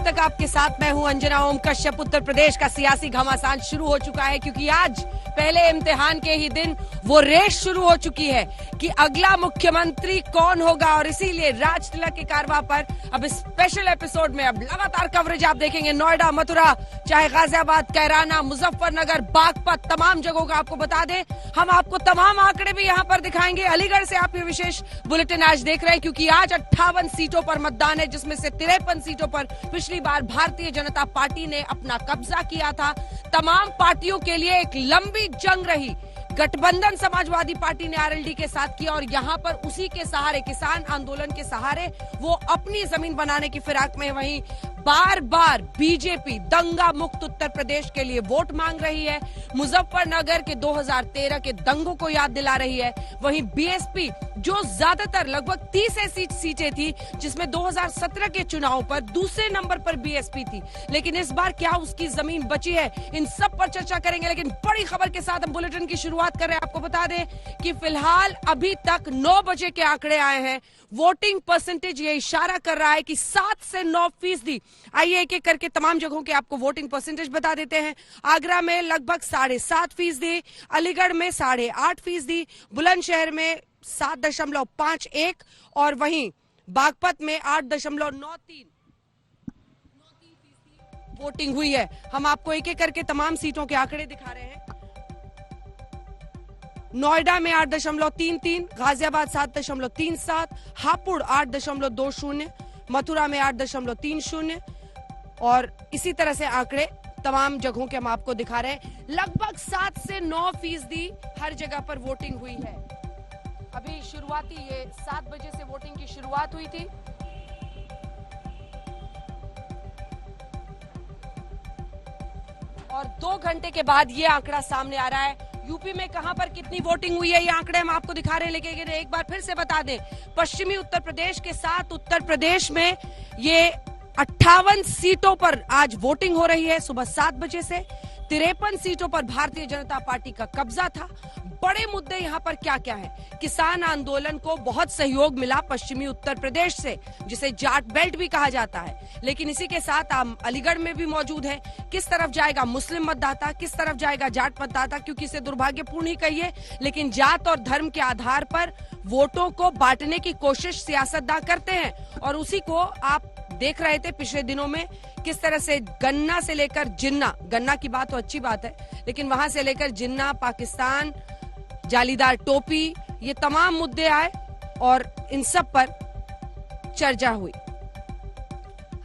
तक आपके साथ मैं हूं अंजना ओम कश्यप। उत्तर प्रदेश का सियासी घमासान शुरू हो चुका है क्योंकि आज पहले इम्तिहान के ही दिन वो रेस शुरू हो चुकी है कि अगला मुख्यमंत्री कौन होगा। और इसीलिए राज तिलक के कारवां पर अब स्पेशल एपिसोड में अब लगातार कवरेज आप देखेंगे। नोएडा, मथुरा, चाहे गाजियाबाद, कैराना, मुजफ्फरनगर, बागपत, तमाम जगहों का आपको बता दें। हम आपको तमाम आंकड़े भी यहाँ पर दिखाएंगे। अलीगढ़ से आप ये विशेष बुलेटिन आज देख रहे हैं क्योंकि आज 58 सीटों पर मतदान है, जिसमें से 53 सीटों पर पिछली बार भारतीय जनता पार्टी ने अपना कब्जा किया था। तमाम पार्टियों के लिए एक लंबी जंग रही। गठबंधन समाजवादी पार्टी ने आरएलडी के साथ किया और यहां पर उसी के सहारे, किसान आंदोलन के सहारे वो अपनी जमीन बनाने की फिराक में। वहीं बार बार बीजेपी दंगा मुक्त उत्तर प्रदेश के लिए वोट मांग रही है। मुजफ्फरनगर के 2013 के दंगों को याद दिला रही है। वहीं बीएसपी जो ज्यादातर लगभग 30 ऐसी सीटें थी जिसमें 2017 के चुनाव पर दूसरे नंबर पर बीएसपी थी, लेकिन इस बार क्या उसकी जमीन बची है, इन सब पर चर्चा करेंगे। लेकिन बड़ी खबर के साथ हम बुलेटिन की शुरुआत कर रहे हैं। आपको बता दें कि फिलहाल अभी तक 9 बजे के आंकड़े आए हैं। वोटिंग परसेंटेज ये इशारा कर रहा है कि 7 से 9%। आइए एक एक करके तमाम जगहों के आपको वोटिंग परसेंटेज बता देते हैं। आगरा में लगभग 7.5%, अलीगढ़ में 8.5%, बुलंदशहर में 7.51 और वहीं बागपत में 8.93 वोटिंग हुई है। हम आपको एक एक करके तमाम सीटों के आंकड़े दिखा रहे हैं। नोएडा में 8.33, गाजियाबाद 7.37, हापुड़ 8.20, मथुरा में 8.30 और इसी तरह से आंकड़े तमाम जगहों के हम आपको दिखा रहे हैं। लगभग 7 से 9% हर जगह पर वोटिंग हुई है। अभी शुरुआती ये 7 बजे से वोटिंग की शुरुआत हुई थी। और 2 घंटे के बाद ये आंकड़ा सामने आ रहा है। यूपी में कहां पर कितनी वोटिंग हुई है ये आंकड़े हम आपको दिखा रहे हैं। लेकिन एक बार फिर से बता दें, पश्चिमी उत्तर प्रदेश के साथ उत्तर प्रदेश में ये 58 सीटों पर आज वोटिंग हो रही है सुबह 7 बजे से। 53 सीटों पर भारतीय जनता पार्टी का कब्जा था। बड़े मुद्दे यहाँ पर क्या क्या हैं? किसान आंदोलन को बहुत सहयोग मिला पश्चिमी उत्तर प्रदेश से, जिसे जाट बेल्ट भी कहा जाता है। लेकिन इसी के साथ हम अलीगढ़ में भी मौजूद है। किस तरफ जाएगा मुस्लिम मतदाता, किस तरफ जाएगा जाट मतदाता, क्योंकि इसे दुर्भाग्यपूर्ण ही कहिए, लेकिन जात और धर्म के आधार पर वोटों को बांटने की कोशिश सियासतदान करते हैं। और उसी को आप देख रहे थे पिछले दिनों में किस तरह से गन्ना से लेकर जिन्ना, गन्ना की बात तो अच्छी बात है, लेकिन वहां से लेकर जिन्ना, पाकिस्तान, जालीदार टोपी, ये तमाम मुद्दे आए और इन सब पर चर्चा हुई।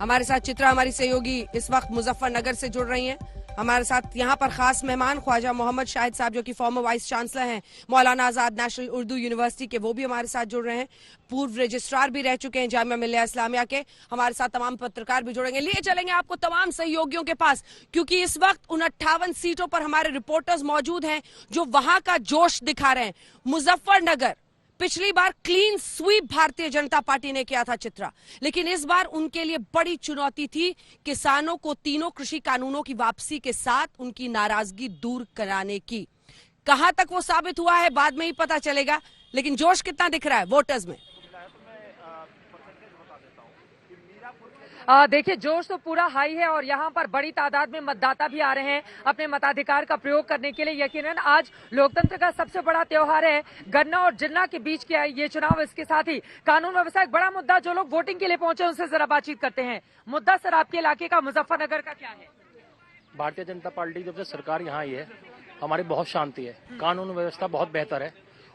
हमारे साथ चित्रा, हमारी सहयोगी, इस वक्त मुजफ्फरनगर से जुड़ रही हैं। हमारे साथ यहाँ पर खास मेहमान ख्वाजा मोहम्मद शाहिद साहब, जो कि फॉर्मर वाइस चांसलर हैं मौलाना आजाद नेशनल उर्दू यूनिवर्सिटी के, वो भी हमारे साथ जुड़ रहे हैं। पूर्व रजिस्ट्रार भी रह चुके हैं जामिया मिल्लिया इस्लामिया के। हमारे साथ तमाम पत्रकार भी जुड़ेंगे। लिए चलेंगे आपको तमाम सहयोगियों के पास, क्योंकि इस वक्त उन 58 सीटों पर हमारे रिपोर्टर्स मौजूद हैं जो वहां का जोश दिखा रहे हैं। मुजफ्फरनगर पिछली बार clean sweep Bharatiya Janata party ने किया था चित्रा, लेकिन इस बार उनके लिए बड़ी चुनौती थी किसानों को तीनों कृषि कानूनों की वापसी के साथ उनकी नाराजगी दूर कराने की। कहां तक वो साबित हुआ है बाद में ही पता चलेगा, लेकिन जोश कितना दिख रहा है वोटर्स में। देखिए, जोश तो पूरा हाई है और यहाँ पर बड़ी तादाद में मतदाता भी आ रहे हैं अपने मताधिकार का प्रयोग करने के लिए। यकीनन आज लोकतंत्र का सबसे बड़ा त्योहार है। गन्ना और जिन्ना के बीच किया ये चुनाव, इसके साथ ही कानून व्यवस्था एक बड़ा मुद्दा। जो लोग वोटिंग के लिए पहुंचे उनसे जरा बातचीत करते हैं। मुद्दा सर आपके इलाके का, मुजफ्फरनगर का क्या है? भारतीय जनता पार्टी जब से सरकार यहाँ आई है हमारी बहुत शांति है, कानून व्यवस्था बहुत बेहतर है।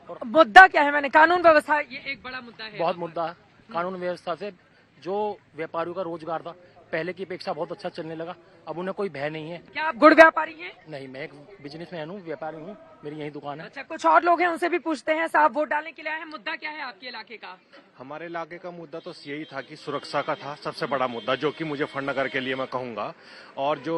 और मुद्दा क्या है? मैंने कानून व्यवस्था, ये एक बड़ा मुद्दा है। बहुत मुद्दा है। कानून व्यवस्था से जो व्यापारियों का रोजगार था पहले की अपेक्षा बहुत अच्छा चलने लगा। अब उन्हें कोई भय नहीं है। क्या आप गुड़ व्यापारी हैं? नहीं, मैं एक बिजनेसमैन हूँ, व्यापारी हूँ, मेरी यही दुकान है। अच्छा, कुछ और लोग हैं, उनसे भी पूछते हैं। साहब, वोट डालने के लिए आए हैं, मुद्दा क्या है आपके इलाके का? हमारे इलाके का मुद्दा तो यही था कि सुरक्षा का था सबसे बड़ा मुद्दा, जो कि मुजफ्फरनगर के लिए मैं कहूंगा। और जो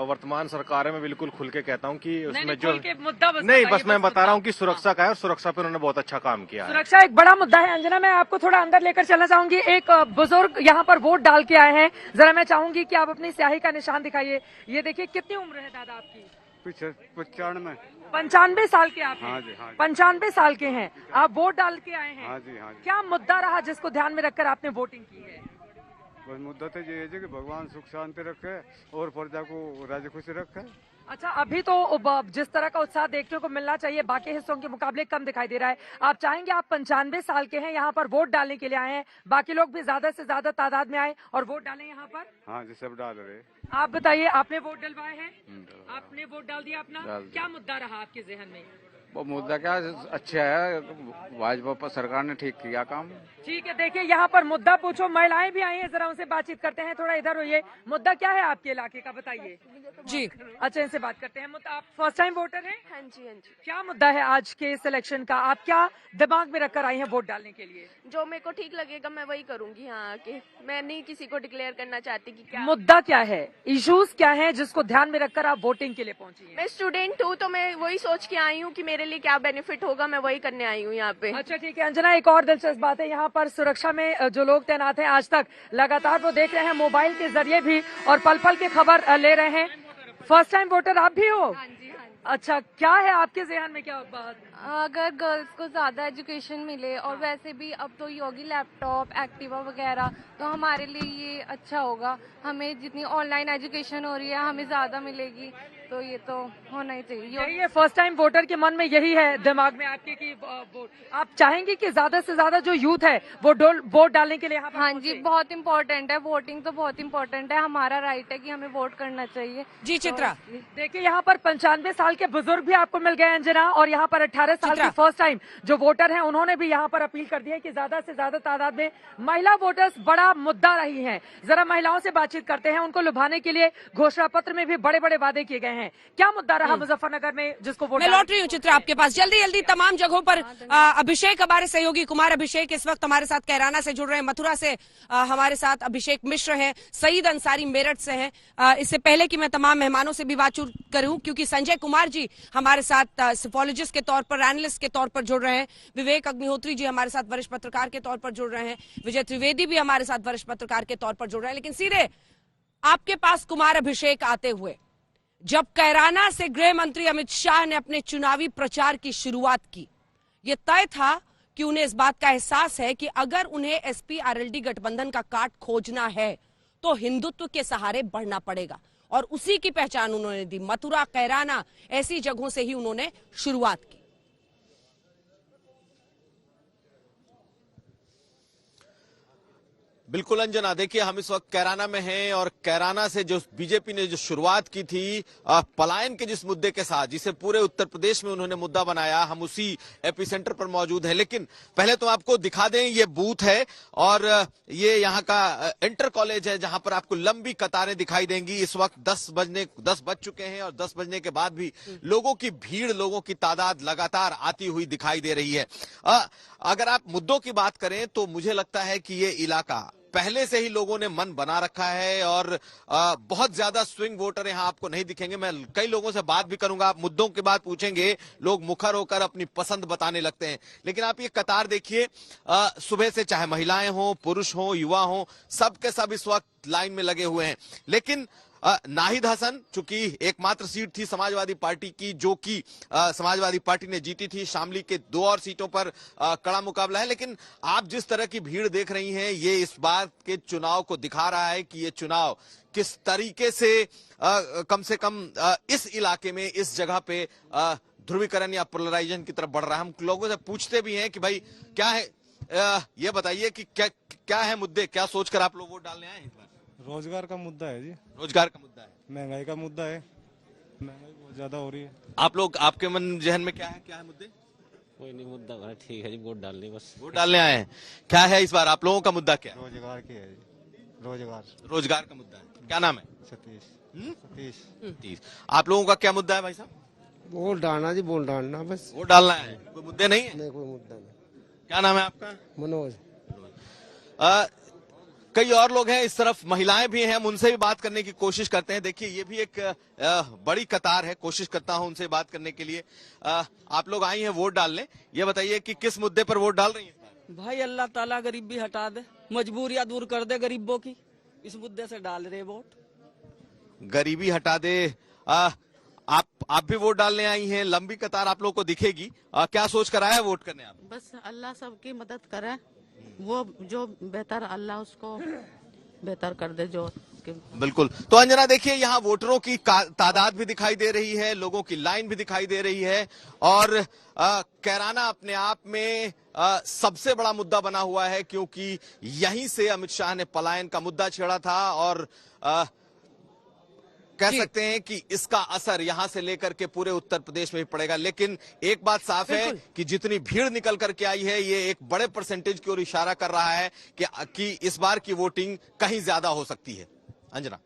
वर्तमान सरकार है, मैं बिल्कुल खुल के कहता हूँ कि उसमें जो मुद्दा नहीं, बस मैं बता रहा हूँ कि सुरक्षा का है और सुरक्षा पर उन्होंने बहुत अच्छा काम किया है। सुरक्षा एक बड़ा मुद्दा है। अंजना, मैं आपको थोड़ा अंदर लेकर चलना चाहूंगी। एक बुजुर्ग यहाँ पर वोट डाल के आए हैं, जरा मैं चाहूंगी कि आप अपनी स्याही का निशान दिखाइए। ये देखिए, कितनी उम्र है दादा आपकी? 95 साल के आप हैं? हाँ जी, हाँ जी। 95 साल के हैं आप, वोट डाल के आए हैं। हाँ जी, हाँ जी। क्या मुद्दा रहा जिसको ध्यान में रखकर आपने वोटिंग की है? बस मुद्दा तो ये है कि भगवान सुख शांति रखे और प्रजा को राजी खुशी रखे। अच्छा, अभी तो जिस तरह का उत्साह देखने को मिलना चाहिए बाकी हिस्सों के मुकाबले कम दिखाई दे रहा है। आप चाहेंगे, आप 95 साल के हैं, यहाँ पर वोट डालने के लिए आए हैं, बाकी लोग भी ज्यादा से ज्यादा तादाद में आए और वोट डालें यहाँ पर? हाँ जी, सब डाल रहे। आप बताइए, आपने वोट डलवाए हैं? आपने वोट डाल दिया अपना? क्या मुद्दा रहा आपके जहन में? वो मुद्दा क्या अच्छा है, भाजपा सरकार ने ठीक किया काम। ठीक है, देखिए यहाँ पर मुद्दा पूछो, महिलाएं भी आई हैं, जरा उनसे बातचीत करते हैं। थोड़ा इधर होइए। मुद्दा क्या है आपके इलाके का, बताइए जी। अच्छा, इनसे बात करते हैं। आप फर्स्ट टाइम वोटर हैं? हाँ जी, हाँ जी। क्या मुद्दा है आज के इस इलेक्शन का? आप क्या दिमाग में रखकर आई हैं वोट डालने के लिए? जो मेरे को ठीक लगेगा मैं वही करूंगी यहाँ आके। मैं नहीं किसी को डिक्लेयर करना चाहती कि क्या मुद्दा क्या है, इश्यूज क्या है जिसको ध्यान में रखकर आप वोटिंग के लिए पहुंची हैं? मैं स्टूडेंट हूँ तो मैं वही सोच के आई हूँ कि मेरे लिए क्या बेनिफिट होगा, मैं वही करने आई हूँ यहाँ पे। अच्छा, ठीक है अंजना, एक और दिलचस्प बात है, यहाँ पर सुरक्षा में जो लोग तैनात हैं आज तक लगातार वो देख रहे हैं मोबाइल के जरिए भी और पल पल की खबर ले रहे हैं। फर्स्ट टाइम वोटर आप भी हो? हाँ जी, हाँ जी। अच्छा, क्या है आपके ज़हन में, क्या बात? अगर गर्ल्स को ज्यादा एजुकेशन मिले और वैसे भी अब तो योगी लैपटॉप, एक्टिवा वगैरह, तो हमारे लिए ये अच्छा होगा। हमें जितनी ऑनलाइन एजुकेशन हो रही है हमें ज्यादा मिलेगी, तो ये तो होना ही चाहिए। यही है फर्स्ट टाइम वोटर के मन में, यही है दिमाग में आपके कि वोट आप चाहेंगे कि ज्यादा से ज्यादा जो यूथ है वो वोट डालने के लिए यहाँ पर हाँ पहुंचे? जी, बहुत इम्पोर्टेंट है, वोटिंग तो बहुत इम्पोर्टेंट है, हमारा राइट है कि हमें वोट करना चाहिए। जी चित्रा, देखिए यहाँ पर 95 साल के बुजुर्ग भी आपको मिल गए अंजना, और यहाँ पर 18 साल चित्रा। के फर्स्ट टाइम जो वोटर हैं उन्होंने भी यहाँ पर अपील कर दी है कि ज्यादा से ज्यादा तादाद में महिला वोटर्स बड़ा मुद्दा रही हैं। जरा महिलाओं से बातचीत करते हैं, उनको लुभाने के लिए घोषणा पत्र में भी बड़े बड़े वादे किए गए हैं। क्या मुद्दा रहा मुजफ्फरनगर में जिसको वोट? मैं लौट रही हूँ चित्रा आपके पास जल्दी जल्दी तमाम जगहों पर। अभिषेक, हमारे सहयोगी कुमार अभिषेक इस वक्त हमारे साथ कैराना से जुड़ रहे हैं, मथुरा से हमारे साथ अभिषेक मिश्र हैं, सईद अंसारी मेरठ से हैं। इससे पहले कि मैं तमाम मेहमानों से भी बातचीत करूं, क्योंकि संजय कुमार जी हमारे साथ सिफोलॉजिस्ट के तौर पर, एनालिस्ट के तौर पर जुड़ रहे हैं, विवेक अग्निहोत्री जी हमारे साथ वरिष्ठ पत्रकार के तौर पर जुड़ रहे हैं, विजय त्रिवेदी भी हमारे साथ वरिष्ठ पत्रकार के तौर पर जुड़ रहे हैं। लेकिन सीधे आपके पास कुमार अभिषेक आते हुए, जब कैराना से गृह मंत्री अमित शाह ने अपने चुनावी प्रचार की शुरुआत की, यह तय था कि उन्हें इस बात का एहसास है कि अगर उन्हें एसपी आरएलडी गठबंधन का काट खोजना है तो हिंदुत्व के सहारे बढ़ना पड़ेगा, और उसी की पहचान उन्होंने दी। मथुरा, कैराना, ऐसी जगहों से ही उन्होंने शुरुआत की। बिल्कुल अंजना, देखिए हम इस वक्त कैराना में हैं और कैराना से जो बीजेपी ने जो शुरुआत की थी पलायन के जिस मुद्दे के साथ, जिसे पूरे उत्तर प्रदेश में उन्होंने मुद्दा बनाया, हम उसी एपिसेंटर पर मौजूद हैं। लेकिन पहले तो आपको दिखा दें, ये बूथ है और ये यहाँ का इंटर कॉलेज है जहां पर आपको लंबी कतारें दिखाई देंगी। इस वक्त 10 बज चुके हैं और 10 बजने के बाद भी लोगों की भीड़, लोगों की तादाद लगातार आती हुई दिखाई दे रही है। अगर आप मुद्दों की बात करें तो मुझे लगता है कि ये इलाका पहले से ही लोगों ने मन बना रखा है और बहुत ज्यादा स्विंग वोटर यहाँ आपको नहीं दिखेंगे। मैं कई लोगों से बात भी करूंगा, आप मुद्दों की बात पूछेंगे, लोग मुखर होकर अपनी पसंद बताने लगते हैं। लेकिन आप ये कतार देखिए, सुबह से चाहे महिलाएं हो, पुरुष हो, युवा हो, सब के सब इस वक्त लाइन में लगे हुए हैं। लेकिन नाहिद हसन, चूंकि एकमात्र सीट थी समाजवादी पार्टी की जो कि समाजवादी पार्टी ने जीती थी, शामली के 2 और सीटों पर कड़ा मुकाबला है। लेकिन आप जिस तरह की भीड़ देख रही हैं, ये इस बार के चुनाव को दिखा रहा है कि ये चुनाव किस तरीके से कम से कम इस इलाके में, इस जगह पे ध्रुवीकरण या पोलराइजेशन की तरफ बढ़ रहा है। हम लोगों से पूछते भी हैं कि भाई क्या है, ये बताइए कि क्या है मुद्दे, क्या सोचकर आप लोग वोट डालने आए हैं? रोजगार का मुद्दा है जी। रोजगार का मुद्दा है, महंगाई का मुद्दा है, महंगाई बहुत ज्यादा हो रही है। आप लोग, आपके मन जहन में क्या है मुद्दे? कोई नहीं मुद्दा है, ठीक है जी, वोट डालने बस। वोट डालने आए हैं। क्या है इस बार आप लोगों का मुद्दा? क्या रोजगार की है जी, रोजगार का मुद्दा है। क्या नाम है? सतीश। आप लोगों का क्या मुद्दा है भाई साहब? वोट डालना जी, वोट डालना बस। वोट डालना है, कोई मुद्दे नहीं है? नहीं, कोई मुद्दा नहीं। क्या नाम है आपका? मनोज। कई और लोग हैं, इस तरफ महिलाएं भी हैं, हम उनसे भी बात करने की कोशिश करते हैं। देखिए ये भी एक बड़ी कतार है, कोशिश करता हूं उनसे बात करने के लिए। आप लोग आई हैं वोट डालने, ये बताइए कि किस मुद्दे पर वोट डाल रही हैं? भाई अल्लाह ताला गरीबी हटा दे, मजबूरियां दूर कर दे गरीबों की, इस मुद्दे से डाल रहे वोट। गरीबी हटा दे। आप भी वोट डालने आई हैं, लंबी कतार आप लोग को दिखेगी। क्या सोच कर आया वोट करने आप? बस अल्लाह सबकी मदद करे, वो जो बेहतर अल्लाह उसको बेहतर कर दे जो बिल्कुल। तो अंजना देखिए, यहाँ वोटरों की तादाद भी दिखाई दे रही है, लोगों की लाइन भी दिखाई दे रही है और कैराना अपने आप में सबसे बड़ा मुद्दा बना हुआ है, क्योंकि यहीं से अमित शाह ने पलायन का मुद्दा छेड़ा था और कह सकते हैं कि इसका असर यहां से लेकर के पूरे उत्तर प्रदेश में भी पड़ेगा। लेकिन एक बात साफ है कि जितनी भीड़ निकल करके आई है, ये एक बड़े परसेंटेज की ओर इशारा कर रहा है कि इस बार की वोटिंग कहीं ज्यादा हो सकती है। अंजना।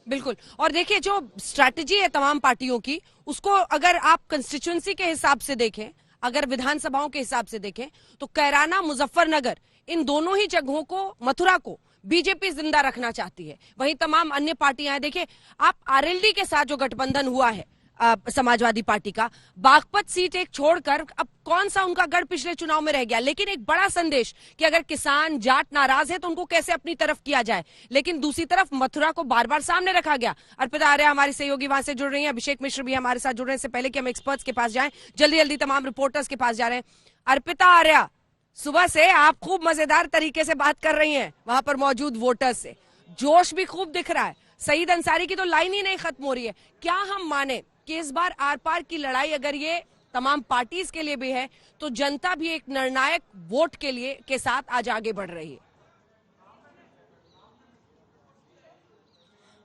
बिल्कुल। और देखिए, जो स्ट्रैटेजी है तमाम पार्टियों की, उसको अगर आप कंस्टिट्यूएंसी के हिसाब से देखें, अगर विधानसभाओं के हिसाब से देखें, तो कैराना, मुजफ्फरनगर, इन दोनों ही जगहों को, मथुरा को बीजेपी जिंदा रखना चाहती है। वहीं तमाम अन्य पार्टियां हैं। देखिए, आप आरएलडी के साथ जो गठबंधन हुआ है समाजवादी पार्टी का, बागपत सीट एक छोड़कर अब कौन सा उनका गढ़ पिछले चुनाव में रह गया। लेकिन एक बड़ा संदेश कि अगर किसान जाट नाराज है तो उनको कैसे अपनी तरफ किया जाए। लेकिन दूसरी तरफ मथुरा को बार बार सामने रखा गया। अर्पिता आर्या हमारी सहयोगी वहां से जुड़ रही है, अभिषेक मिश्र भी हमारे साथ जुड़ रहे हैं। इससे पहले कि हम एक्सपर्ट्स के पास जाएं, जल्दी जल्दी तमाम रिपोर्टर्स के पास जा रहे हैं। अर्पिता आर्या, सुबह से आप खूब मजेदार तरीके से बात कर रही हैं वहां पर मौजूद वोटर्स से, जोश भी खूब दिख रहा है। सईद अंसारी की तो लाइन ही नहीं खत्म हो रही है। क्या हम माने कि इस बार आर पार की लड़ाई अगर ये तमाम पार्टीज के लिए भी है, तो जनता भी एक निर्णायक वोट के साथ आज आगे बढ़ रही है?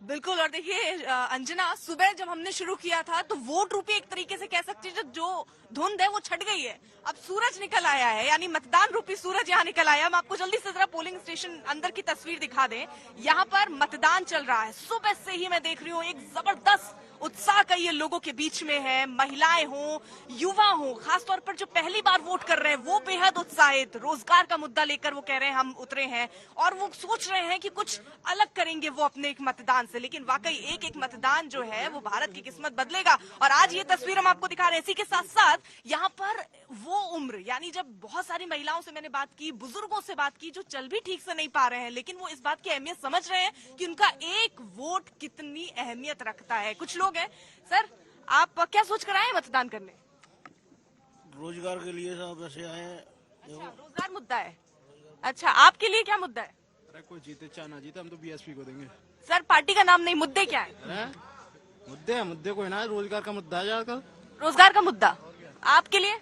बिल्कुल। और देखिए अंजना, सुबह जब हमने शुरू किया था तो वोट रूपी एक तरीके से कह सकते हैं जो धुंध है वो छट गई है। अब सूरज निकल आया है, यानी मतदान रूपी सूरज यहाँ निकल आया। हम आपको जल्दी से जरा पोलिंग स्टेशन अंदर की तस्वीर दिखा दें। यहाँ पर मतदान चल रहा है। सुबह से ही मैं देख रही हूँ एक जबरदस्त उत्साह का ये लोगों के बीच में है। महिलाएं हो, युवा हो, खासतौर पर जो पहली बार वोट कर रहे हैं वो बेहद उत्साहित। रोजगार का मुद्दा लेकर वो कह रहे हैं हम उतरे हैं और वो सोच रहे हैं कि कुछ अलग करेंगे वो अपने एक मतदान से। लेकिन वाकई एक एक मतदान जो है वो भारत की किस्मत बदलेगा। और आज ये तस्वीर हम आपको दिखा रहे हैं। इसी के साथ साथ यहाँ पर वो उम्र, यानी जब बहुत सारी महिलाओं से मैंने बात की, बुजुर्गों से बात की, जो चल भी ठीक से नहीं पा रहे हैं, लेकिन वो इस बात की अहमियत समझ रहे हैं कि उनका एक वोट कितनी अहमियत रखता है। कुछ लोग हैं। सर, आप क्या सोच कर आए हैं मतदान करने? रोजगार के लिए सब वैसे आए हैं। अच्छा, रोजगार मुद्दा है। अच्छा, आपके लिए क्या मुद्दा है? अरे कोई जीते चाहे ना जीते, हम तो बीएसपी को देंगे। सर, पार्टी का नाम नहीं, मुद्दे क्या है? मुद्दे कोई ना, रोजगार का मुद्दा है ज्यादातर। रोजगार का मुद्दा आपके लिए?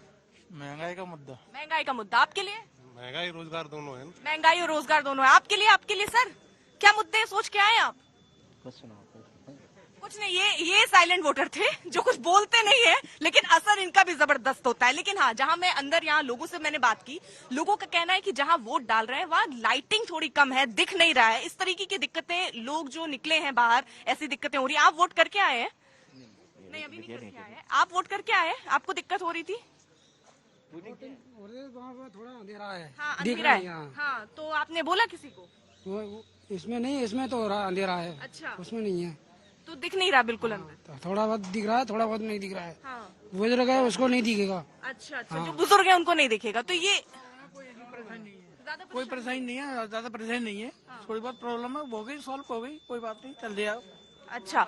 महंगाई का मुद्दा। महंगाई का मुद्दा आपके लिए? महंगाई रोजगार दोनों है। महंगाई और रोजगार दोनों है आपके लिए? आपके लिए सर क्या मुद्दे सोच के आए आप? कुछ नहीं, ये साइलेंट वोटर थे जो कुछ बोलते नहीं है, लेकिन असर इनका भी जबरदस्त होता है। लेकिन हाँ, जहां मैं अंदर यहाँ लोगों से मैंने बात की, लोगों का कहना है कि जहां वोट डाल रहे हैं वहाँ लाइटिंग थोड़ी कम है, दिख नहीं रहा है। इस तरीके की दिक्कतें, लोग जो निकले हैं बाहर, ऐसी दिक्कतें हो रही है। आप वोट करके आए हैं? नहीं, अभी नहीं करके आए हैं। आप वोट करके आए, आपको दिक्कत हो रही थी? थोड़ा अंधेरा है। हाँ, अंधेरा है। हाँ, तो आपने बोला किसी को? इसमें नहीं, इसमें तो अंधेरा है। अच्छा, उसमें नहीं है तो दिख नहीं रहा बिल्कुल अंदर। तो थोड़ा बहुत दिख रहा है, थोड़ा बहुत नहीं दिख रहा है। हाँ। बुजुर्ग है उसको नहीं दिखेगा। अच्छा अच्छा, जो बुजुर्ग है उनको नहीं दिखेगा। तो ये कोई परेशानी नहीं है, ज्यादा परेशानी नहीं है। थोड़ी बहुत प्रॉब्लम है, हो गई, सॉल्व हो गई, कोई बात नहीं, चल दिया। अच्छा,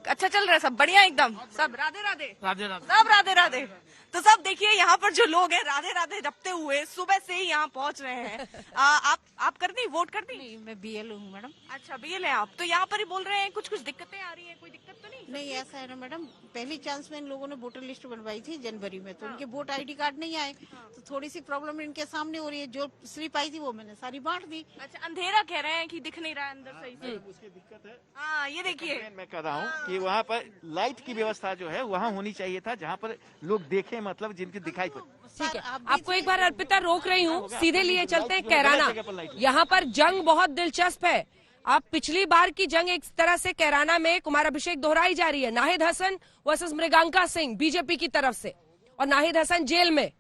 अच्छा चल रहा है सब बढ़िया एकदम। सब राधे राधे। राधे राधे। सब राधे राधे। तो सब देखिए यहाँ पर जो लोग हैं राधे राधे जपते हुए सुबह से ही यहाँ पहुँच रहे हैं। आप कर दी, वोट कर दी? नहीं, मैं बीएल हूँ मैडम। अच्छा, बीएल है आप। तो यहाँ पर ही बोल रहे हैं कुछ कुछ दिक्कतें आ रही है, कोई दिक्कत तो नहीं? नहीं, ऐसा है ना मैडम, पहली चांस में इन लोगों ने वोटर लिस्ट बनवाई थी जनवरी में, तो उनके वोट आईडी कार्ड नहीं आए, तो थोड़ी सी प्रॉब्लम इनके सामने हो रही है। जो स्लिप आई थी वो मैंने सारी बांट दी। अच्छा, अंधेरा कह रहे हैं कि दिख नहीं रहा है अंदर सही से। उसकी दिक्कत है। हाँ, ये देखिए मैं कह रहा हूँ कि वहाँ पर लाइट की व्यवस्था जो है वहाँ होनी चाहिए था, जहाँ पर लोग देखें, मतलब जिनकी दिखाई पड़े। ठीक है, आपको एक बार अर्पिता रोक रही हूँ, सीधे लिए चलते हैं कैराना। यहाँ पर जंग बहुत दिलचस्प है। आप पिछली बार की जंग एक तरह से कैराना में कुमार अभिषेक दोहराई जा रही है। नाहिद हसन वर्सेस मृगांका सिंह बीजेपी की तरफ से, और नाहिद हसन जेल में।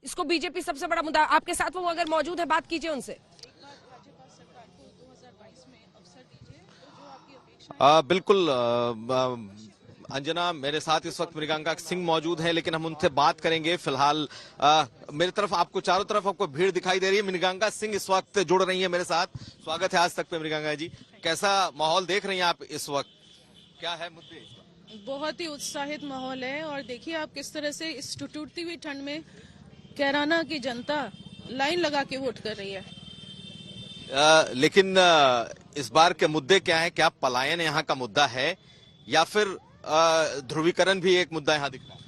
इसको बीजेपी सबसे बड़ा मुद्दा। आपके साथ वो अगर मौजूद है, बात कीजिए उनसे। बिल्कुल अंजना, मेरे साथ इस वक्त मृगांका सिंह मौजूद है, लेकिन हम उनसे बात करेंगे। फिलहाल मेरी तरफ आपको चारों तरफ आपको भीड़ दिखाई दे रही है। मृगांका सिंह इस वक्त जुड़ रही है मेरे साथ। स्वागत है आज तक पे मृगांका जी। कैसा माहौल देख रही हैं आप इस वक्त, क्या है मुद्दे? बहुत ही उत्साहित माहौल है, और देखिए आप किस तरह से इस टूटती हुई ठंड में कैराना की जनता लाइन लगा के वोट कर रही है। लेकिन इस बार के मुद्दे क्या है? क्या पलायन यहाँ का मुद्दा है या फिर ध्रुवीकरण भी एक मुद्दा यहाँ दिख रहा है?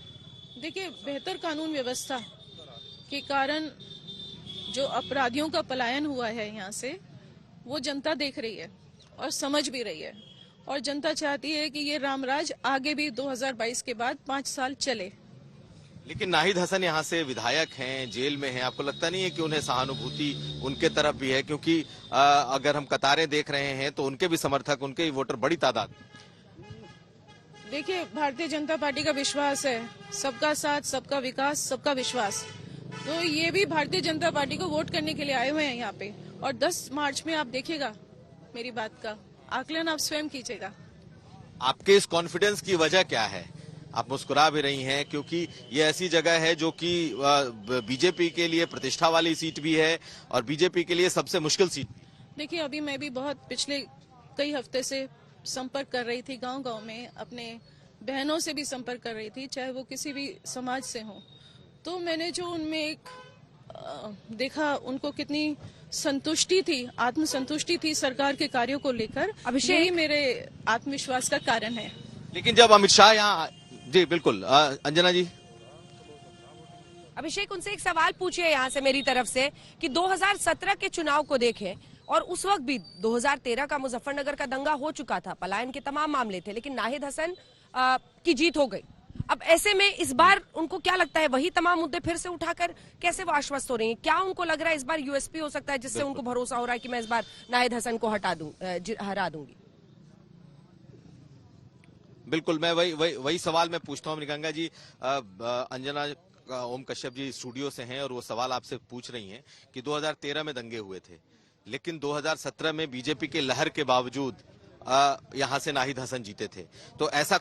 देखिए, बेहतर कानून व्यवस्था के कारण जो अपराधियों का पलायन हुआ है यहाँ से, वो जनता देख रही है और समझ भी रही है, और जनता चाहती है कि ये रामराज आगे भी 2022 के बाद 5 साल चले। लेकिन नाहिद हसन यहाँ से विधायक हैं, जेल में हैं, आपको लगता नहीं है कि उन्हें सहानुभूति उनके तरफ भी है? क्योंकि अगर हम कतारें देख रहे हैं तो उनके भी समर्थक, उनके ही वोटर बड़ी तादाद। देखिए, भारतीय जनता पार्टी का विश्वास है सबका साथ, सबका विकास, सबका विश्वास। तो ये भी भारतीय जनता पार्टी को वोट करने के लिए आए हुए हैं यहाँ पे, और 10 मार्च में आप देखिएगा, मेरी बात का आकलन आप स्वयं कीजिएगा। आपके इस कॉन्फिडेंस की वजह क्या है? आप मुस्कुरा भी रही हैं क्योंकि ये ऐसी जगह है जो कि बीजेपी के लिए प्रतिष्ठा वाली सीट भी है और बीजेपी के लिए सबसे मुश्किल सीट। देखिए, अभी मैं भी बहुत पिछले कई हफ्ते से संपर्क कर रही थी, गांव-गांव में अपने बहनों से भी संपर्क कर रही थी, चाहे वो किसी भी समाज से हो। तो मैंने जो उनमें एक देखा, उनको कितनी संतुष्टि थी, आत्मसंतुष्टि थी सरकार के कार्यों को लेकर, यही मेरे आत्मविश्वास का कारण है। लेकिन जब अमित शाह यहाँ, जी बिल्कुल, अंजना जी। अभिषेक, उनसे एक सवाल पूछिए यहाँ से मेरी तरफ से कि 2017 के चुनाव को देखें और उस वक्त भी 2013 का मुजफ्फरनगर का दंगा हो चुका था, पलायन के तमाम मामले थे, लेकिन नाहिद हसन की जीत हो गई। अब ऐसे में इस बार उनको क्या लगता है, वही तमाम मुद्दे फिर से उठाकर कैसे वो आश्वस्त हो रही हैं? क्या उनको लग रहा है इस बार यूएसपी हो सकता है जिससे उनको भरोसा हो रहा है कि मैं इस बार नाहिद हसन को हरा दूंगी? बिल्कुल, मैं वही सवाल मैं पूछता हूँ गंगा जी। अंजना ओम कश्यप जी स्टूडियो से हैं और वो सवाल आपसे पूछ रही हैं कि 2013 में दंगे हुए थे, लेकिन 2017 में बीजेपी के लहर के बावजूद यहाँ से नाहिद हसन जीते थे। तो ऐसी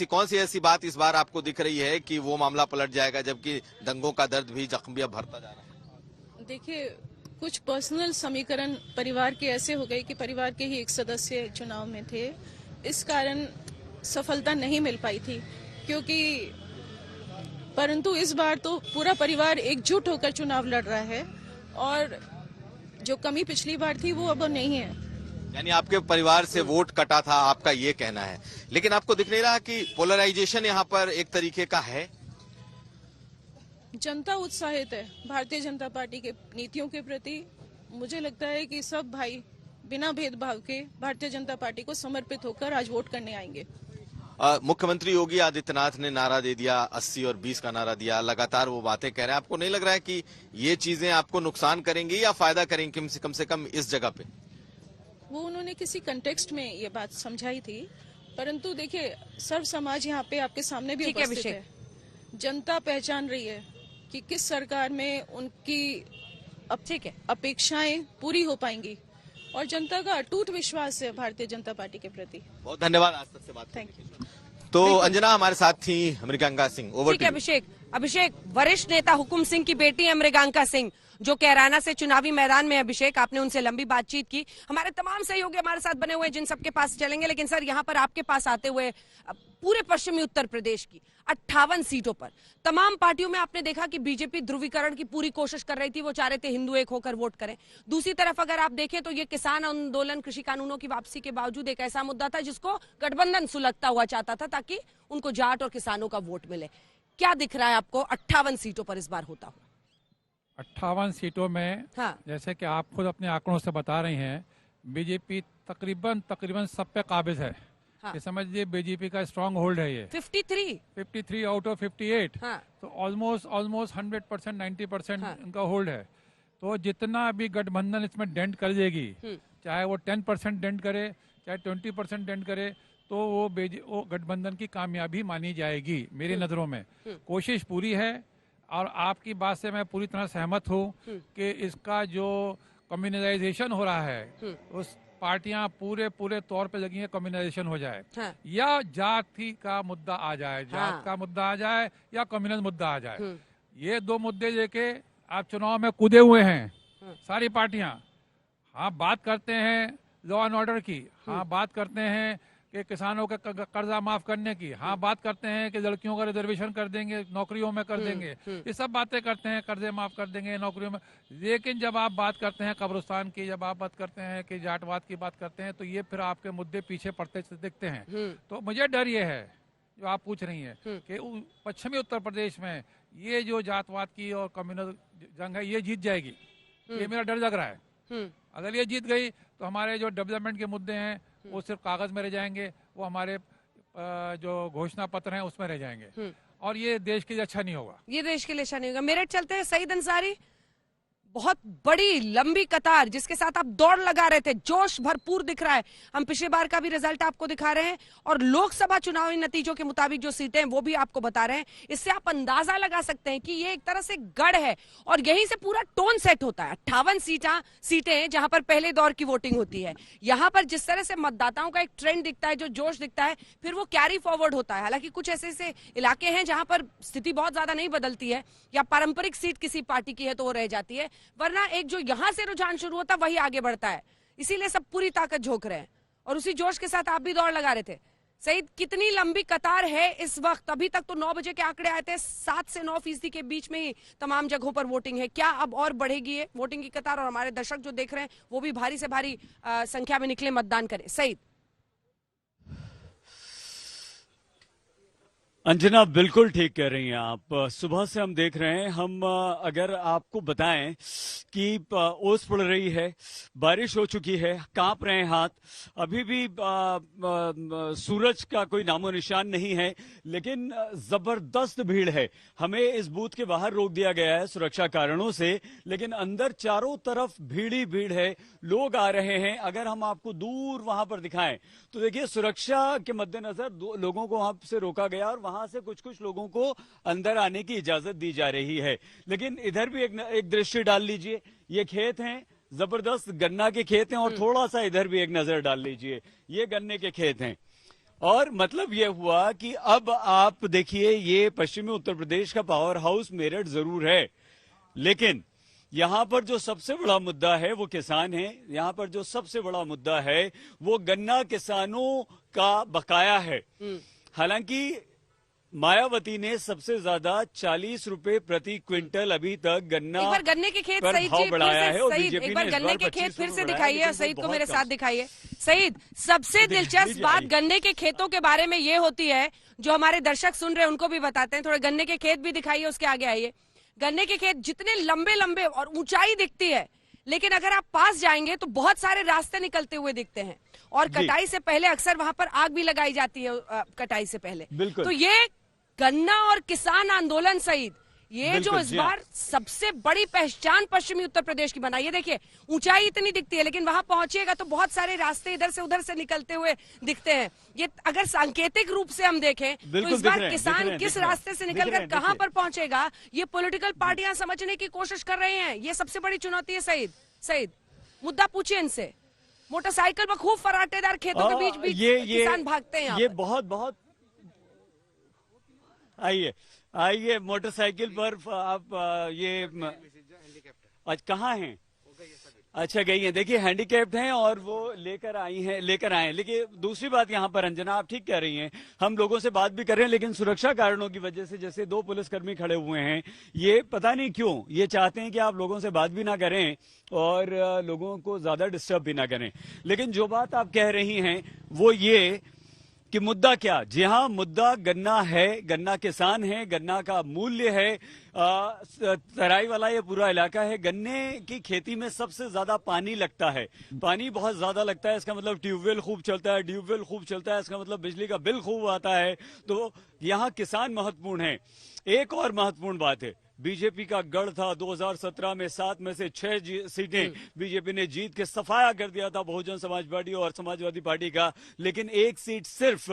कौन सी ऐसी बात इस बार आपको दिख रही है कि वो मामला पलट जाएगा, जबकि दंगों का दर्द भी, जख्म भी अब भरता जा रहा है? देखिए, कुछ पर्सनल समीकरण परिवार के ऐसे हो गए कि परिवार के ही एक सदस्य चुनाव में थे, इस कारण सफलता नहीं मिल पाई थी। क्योंकि परंतु इस बार तो पूरा परिवार एकजुट होकर चुनाव लड़ रहा है और जो कमी पिछली बार थी वो अब नहीं है। यानी आपके परिवार से वोट कटा था, आपका ये कहना है। लेकिन आपको दिख नहीं रहा कि पोलराइजेशन यहाँ पर एक तरीके का है? जनता उत्साहित है भारतीय जनता पार्टी के नीतियों के प्रति। मुझे लगता है कि सब भाई बिना भेदभाव के भारतीय जनता पार्टी को समर्पित होकर आज वोट करने आएंगे। मुख्यमंत्री योगी आदित्यनाथ ने नारा दे दिया, 80 और 20 का नारा दिया, लगातार वो बातें कह रहे हैं। आपको नहीं लग रहा है कि ये चीजें आपको नुकसान करेंगी या फायदा करेंगी कम से कम इस जगह पे? वो उन्होंने किसी कंटेक्स्ट में ये बात समझाई थी, परंतु देखिए, सर्व समाज यहाँ पे आपके सामने भी उपस्थित है। जनता पहचान रही है कि किस सरकार में उनकी अपेक्षाएं पूरी हो पाएंगी और जनता का अटूट विश्वास है भारतीय जनता पार्टी के प्रति। बहुत धन्यवाद आज तक से बात करने के लिए। तो अंजना हमारे साथ थी मृगांका सिंह। ओवर ठीक है अभिषेक, वरिष्ठ नेता हुकुम सिंह की बेटी है मृगांका सिंह, जो कैराना से चुनावी मैदान में। अभिषेक, आपने उनसे लंबी बातचीत की। हमारे तमाम सहयोगी हमारे साथ बने हुए जिन सबके पास चलेंगे, लेकिन सर यहाँ पर आपके पास आते हुए पूरे पश्चिमी उत्तर प्रदेश की 58 सीटों पर तमाम पार्टियों में आपने देखा कि बीजेपी ध्रुवीकरण की पूरी कोशिश कर रही थी। वो चाह रहे थे हिंदू एक होकर वोट करें। दूसरी तरफ अगर आप देखें तो ये किसान आंदोलन, कृषि कानूनों की वापसी के बावजूद एक ऐसा मुद्दा था जिसको गठबंधन सुलगता हुआ चाहता था ताकि उनको जाट और किसानों का वोट मिले। क्या दिख रहा है आपको 58 सीटों पर इस बार होता हुआ? 58 सीटों में जैसे कि आप खुद अपने आंकड़ों से बता रही हैं, बीजेपी तकरीबन सब पे काबिज है। ये समझिए बीजेपी का स्ट्रांग होल्ड है। ये 53 आउट ऑफ 58, तो ऑलमोस्ट 100%, 90% इनका होल्ड है। तो जितना भी गठबंधन इसमें डेंट कर देगी, चाहे वो 10% डेंट करे, चाहे 20% डेंट करे, तो वो गठबंधन की कामयाबी मानी जाएगी मेरी नजरों में। कोशिश पूरी है और आपकी बात से मैं पूरी तरह सहमत हूँ कि इसका जो कम्युनलाइजेशन हो रहा है, उस पार्टियां पूरे तौर पे लगी हैं कम्युनलाइजेशन हो जाए, या जाति का मुद्दा आ जाए, जात का मुद्दा आ जाए या कम्युनल मुद्दा आ जाए। ये दो मुद्दे लेके आप चुनाव में कूदे हुए हैं सारी पार्टियां। हाँ, बात करते हैं लॉ एंड ऑर्डर की, हाँ बात करते हैं कि किसानों का कर्जा माफ करने की, हाँ बात करते हैं कि लड़कियों का रिजर्वेशन कर देंगे, नौकरियों में कर देंगे, ये सब बातें करते हैं, कर्जे माफ कर देंगे नौकरियों में। लेकिन जब आप बात करते हैं कब्रिस्तान की, जब आप बात करते हैं कि जाटवाद की बात करते हैं, तो ये फिर आपके मुद्दे पीछे पड़ते दिखते हैं। तो मुझे डर ये है जो आप पूछ रही हैं कि पश्चिमी उत्तर प्रदेश में ये जो जातवाद की और कम्युनल जंग है ये जीत जाएगी, ये मेरा डर लग रहा है। अगर ये जीत गई तो हमारे जो डेवलपमेंट के मुद्दे हैं वो सिर्फ कागज में रह जाएंगे, वो हमारे जो घोषणा पत्र हैं उसमें रह जाएंगे, और ये देश के लिए अच्छा नहीं होगा। ये देश के लिए अच्छा नहीं होगा। मेरठ चलते हैं, सईद अंसारी। बहुत बड़ी लंबी कतार जिसके साथ आप दौड़ लगा रहे थे, जोश भरपूर दिख रहा है। हम पिछले बार का भी रिजल्ट आपको दिखा रहे हैं और लोकसभा चुनावी नतीजों के मुताबिक जो सीटें हैं वो भी आपको बता रहे हैं। इससे आप अंदाजा लगा सकते हैं कि ये एक तरह से गढ़ है और यहीं से पूरा टोन सेट होता है। 58 सीटें जहां पर पहले दौर की वोटिंग होती है, यहां पर जिस तरह से मतदाताओं का एक ट्रेंड दिखता है, जो जोश दिखता है, फिर वो कैरी फॉरवर्ड होता है। हालांकि कुछ ऐसे इलाके हैं जहां पर स्थिति बहुत ज्यादा नहीं बदलती है या पारंपरिक सीट किसी पार्टी की है तो वो रह जाती है, वरना एक जो यहां से रुझान शुरू होता है वही आगे बढ़ता है। इसीलिए सब पूरी ताकत झोंक रहे हैं और उसी जोश के साथ आप भी दौड़ लगा रहे थे। सईद, कितनी लंबी कतार है इस वक्त? अभी तक तो 9 बजे के आंकड़े आए थे, 7 से 9% के बीच में ही तमाम जगहों पर वोटिंग है। क्या अब और बढ़ेगी ये वोटिंग की कतार, और हमारे दर्शक जो देख रहे हैं वो भी भारी से भारी संख्या में निकले मतदान करें? सईद। अंजना, बिल्कुल ठीक कह रही हैं आप। सुबह से हम देख रहे हैं, हम अगर आपको बताएं कि ओस पड़ रही है, बारिश हो चुकी है, कांप रहे हैं हाथ, अभी भी सूरज का कोई नामो निशान नहीं है, लेकिन जबरदस्त भीड़ है। हमें इस बूथ के बाहर रोक दिया गया है सुरक्षा कारणों से, लेकिन अंदर चारों तरफ भीड़ ही भीड़ है, लोग आ रहे हैं। अगर हम आपको दूर वहां पर दिखाएं तो देखिए, सुरक्षा के मद्देनजर लोगों को वहां से रोका गया और वहां से कुछ लोगों को अंदर आने की इजाजत दी जा रही है। लेकिन इधर भी एक दृष्टि डाल लीजिए, ये खेत हैं, जबरदस्त गन्ना के खेत हैं, और थोड़ा सा इधर भी एक नजर डाल लीजिए, ये गन्ने के खेत हैं। और मतलब ये हुआ कि अब आप देखिए, ये पश्चिमी उत्तर प्रदेश का पावर हाउस मेरठ जरूर है, लेकिन यहां पर जो सबसे बड़ा मुद्दा है वो किसान है। यहां पर जो सबसे बड़ा मुद्दा है वो गन्ना किसानों का बकाया है। हालांकि मायावती ने सबसे ज्यादा 40 रुपए प्रति क्विंटल अभी तक गन्ना एक बार गन्ने के खेत पर भाव बढ़ाया है, और बीजेपी एक बार गन्ने के खेत फिर से दिखाइए और सईद को मेरे साथ दिखाइए। सईद, सबसे दिलचस्प बात गन्ने के खेतों के बारे में ये होती है, जो हमारे दर्शक सुन रहे हैं उनको भी बताते हैं। थोड़े गन्ने के खेत भी दिखाइए, उसके आगे आइए। गन्ने के खेत जितने लंबे लंबे और ऊंचाई दिखती है, लेकिन अगर आप पास जाएंगे तो बहुत सारे रास्ते निकलते हुए दिखते हैं, और कटाई से पहले अक्सर वहां पर आग भी लगाई जाती है कटाई से पहले। तो ये गन्ना और किसान आंदोलन सईद, ये जो इस बार सबसे बड़ी पहचान पश्चिमी उत्तर प्रदेश की बनाई है। देखिए, ऊंचाई इतनी दिखती है, लेकिन वहां पहुंचिएगा तो बहुत सारे रास्ते इधर से उधर से निकलते हुए दिखते हैं। ये अगर सांकेतिक रूप से हम देखें तो इस बार किसान किस रास्ते से निकलकर कहां पर पहुंचेगा, ये पॉलिटिकल पार्टियां समझने की कोशिश कर रही हैं। ये सबसे बड़ी चुनौती है सईद। मुद्दा पूछिए इनसे। मोटरसाइकिल पर खूब फराटेदार खेतों के बीच बीच किसान भागते हैं। ये बहुत आइए मोटरसाइकिल पर आप ये आज कहाँ हैं? अच्छा, गई हैं। देखिए, हैंडीकैप्ड हैं और वो लेकर आए। लेकिन दूसरी बात यहाँ पर, अंजना, आप ठीक कह रही हैं, हम लोगों से बात भी कर रहे हैं, लेकिन सुरक्षा कारणों की वजह से जैसे 2 पुलिसकर्मी खड़े हुए हैं, ये पता नहीं क्यों ये चाहते हैं कि आप लोगों से बात भी ना करें और लोगों को ज्यादा डिस्टर्ब भी ना करें। लेकिन जो बात आप कह रही हैं वो ये कि मुद्दा क्या? जी हाँ, मुद्दा गन्ना है, गन्ना किसान है, गन्ना का मूल्य है। तराई वाला ये पूरा इलाका है। गन्ने की खेती में सबसे ज्यादा पानी लगता है, पानी बहुत ज्यादा लगता है। इसका मतलब ट्यूबवेल खूब चलता है, इसका मतलब बिजली का बिल खूब आता है। तो यहाँ किसान महत्वपूर्ण है। एक और महत्वपूर्ण बात है, बीजेपी का गढ़ था 2017 में 7 में से 6 सीटें बीजेपी ने जीत के सफाया कर दिया था बहुजन समाज पार्टी और समाजवादी पार्टी का, लेकिन 1 सीट सिर्फ